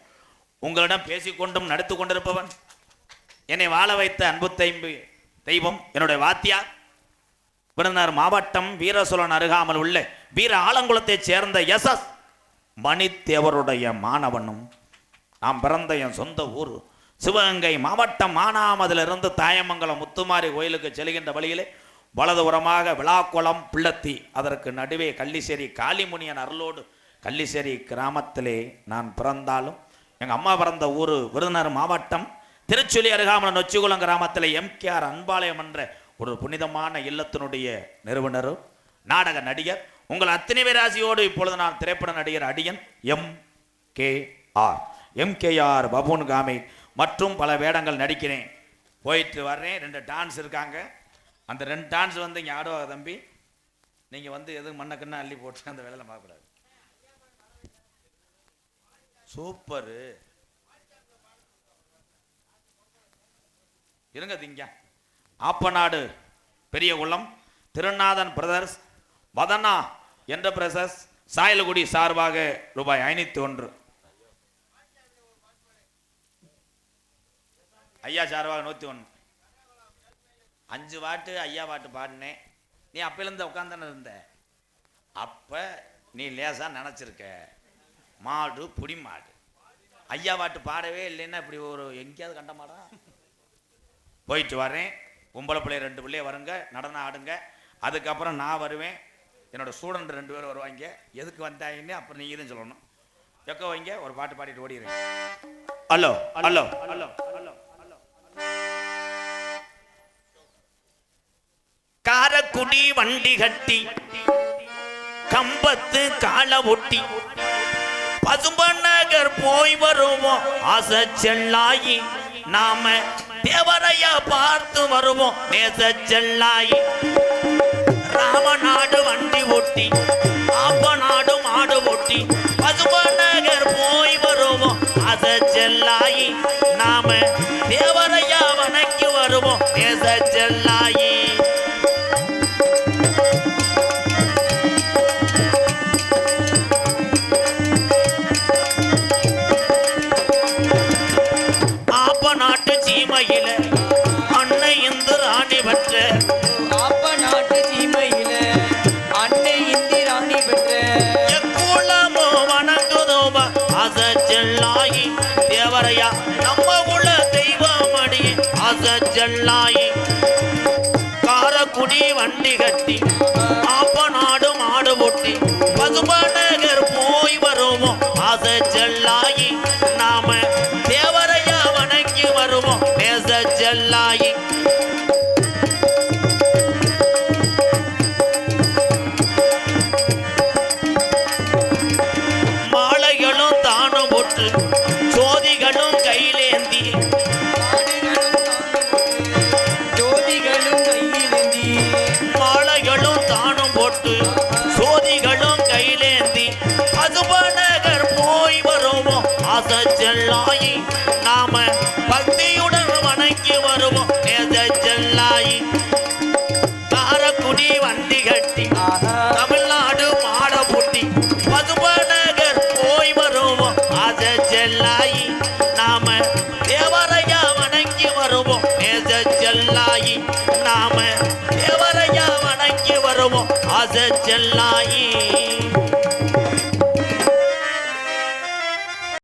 உங்களிடம் பேசிக்கொண்டும் நடித்து கொண்டிருப்பவன், என்னை வாழ வைத்த அன்பு தெய்வம், என்னுடைய வாத்தியார், விருதுநகர் மாவட்டம் வீரசோழன் அருகாமல் உள்ள வீர ஆலங்குளத்தைச் சேர்ந்த SS மணித்தேவருடைய மாணவனும், நாம் பிறந்த என் சொந்த ஊர் சிவகங்கை மாவட்டம் மானாமதிலிருந்து தாயமங்கலம் முத்துமாரி கோயிலுக்கு செல்கின்ற வழியிலே வலது உரமாக விழாக்குளம் பிள்ளத்தி, அதற்கு நடுவே கள்ளிசேரி காளிமுனியன் அருளோடு கள்ளிசேரி கிராமத்திலே நான் பிறந்தாலும் எங்கள் அம்மா பிறந்த ஊர் விருதுநகர் மாவட்டம் திருச்சுழி அருகாமல் நொச்சிகுளம் கிராமத்தில் MKR அன்பாலயம் என்ற ஒரு புனிதமான இல்லத்தினுடைய நிறுவனரும் நாடக நடிகர். உங்கள் அத்தனை பேராசியோடு இப்பொழுது நான் திரைப்பட நடிகர் அடியன் MKR பபூன் காமி மற்றும் பல வேடங்கள் நடிக்கிறேன். போயிட்டு வர்றேன். 2 டான்ஸ் இருக்காங்க. அந்த 2 டான்ஸ் வந்து இங்கே ஆடுவாங்க தம்பி. நீங்கள் வந்து எதுவும் மண்ணக்கண்ணா அள்ளி போட்டு அந்த வேலையில் பார்க்கக்கூடாது. சூப்பரு இருங்க திங்க. ஆப்பநாடு பெரிய குளம் திருநாதன் பிரதர்ஸ் வதனா என்டர்பிரைசஸ் சாயலகுடி சார்பாக ரூபாய் 501. ஐயா சார்பாக 101. 5 பாட்டு ஐயா பாட்டு பாடினேன். நீ அப்பையிலேருந்து உட்காந்தானே இருந்த. அப்போ நீ லேசாக நினச்சிருக்க மாடு புடி மாடு. ஐயா பாட்டு பாடவே இல்லைன்னா இப்படி ஒரு எங்கேயாவது கண்ட மாடா. போயிட்டு வரேன். பொம்பளை பிள்ளை 2 பிள்ளைய வருங்க, நடனம் ஆடுங்க. அதுக்கப்புறம் நான் வருவேன், என்னோட ஸ்டூடெண்ட் 2 பேர் வருவாங்க. எதுக்கு வந்தாங்கன்னு அப்புறம் நீங்க தான் சொல்லணும். எக்க வைங்க, ஒரு பாட்டு பாடிட்டு ஓடிடுறேன். Hello hello hello hello hello. Karakudi வண்டி கட்டி கம்பத்து கால ஒட்டி பசும்பநகர் போய் வருவோம் ஆசை செல்லாயி. நாம தேவரையா பார்த்து வருவோம் நேச செல்லாயி. ராமநாடு வண்டி ஒட்டி ஆப்பநாடு மாடு ஒட்டி பசும்பநகர் போய் வருவோம் ஆசை செல்லாயி. நாம தேவரையா வணங்கி வருவோம் நேச செல்லாயி. நாட்டு சீமையில அன்னை இந்து ராணி பெற்ற ஆப்ப நாட்டு சீமையில அன்னை இந்தி ராணி பெற்ற எக்குளமோ வணங்குதோம அசச்செல்லாயி. தேவரையா நம்ம உள்ள தெய்வமடி அசச்செல்லாயி. காரக்குடி வண்டி கட்டி ஆப்பநாடு மாடு ஒட்டி பசும்பநகர் போய் வருவோம் அசச்செல்லாயி. நாம தேவரையா வணங்கி வருவோம் நேச செல்லாயி. மாலைகளும் தானும் போட்டு ஜோதிகளும் கையிலேந்தி ஜோதிகளும் கையிலேந்தி மாலைகளும் தானும் போட்டு ஜோதிகளும் கையிலேந்தி பசும்பநகர் போய் வருவோம் ஆசை செல்லாயி. நாம பக்தியுடன் வணங்கி வருவோம் நேச செல்லாயி. காரக்குடி வண்டி கட்டி தமிழ்நாடு மாட பூட்டி பசும்பநகர் போய் வருவோம் ஆசை செல்லாயி. நாம தேவரையா வணங்கி வருவோம் நேச செல்லாயி. நாம தேவரையா வணங்கி வருவோம் ஆசை செல்லாயி.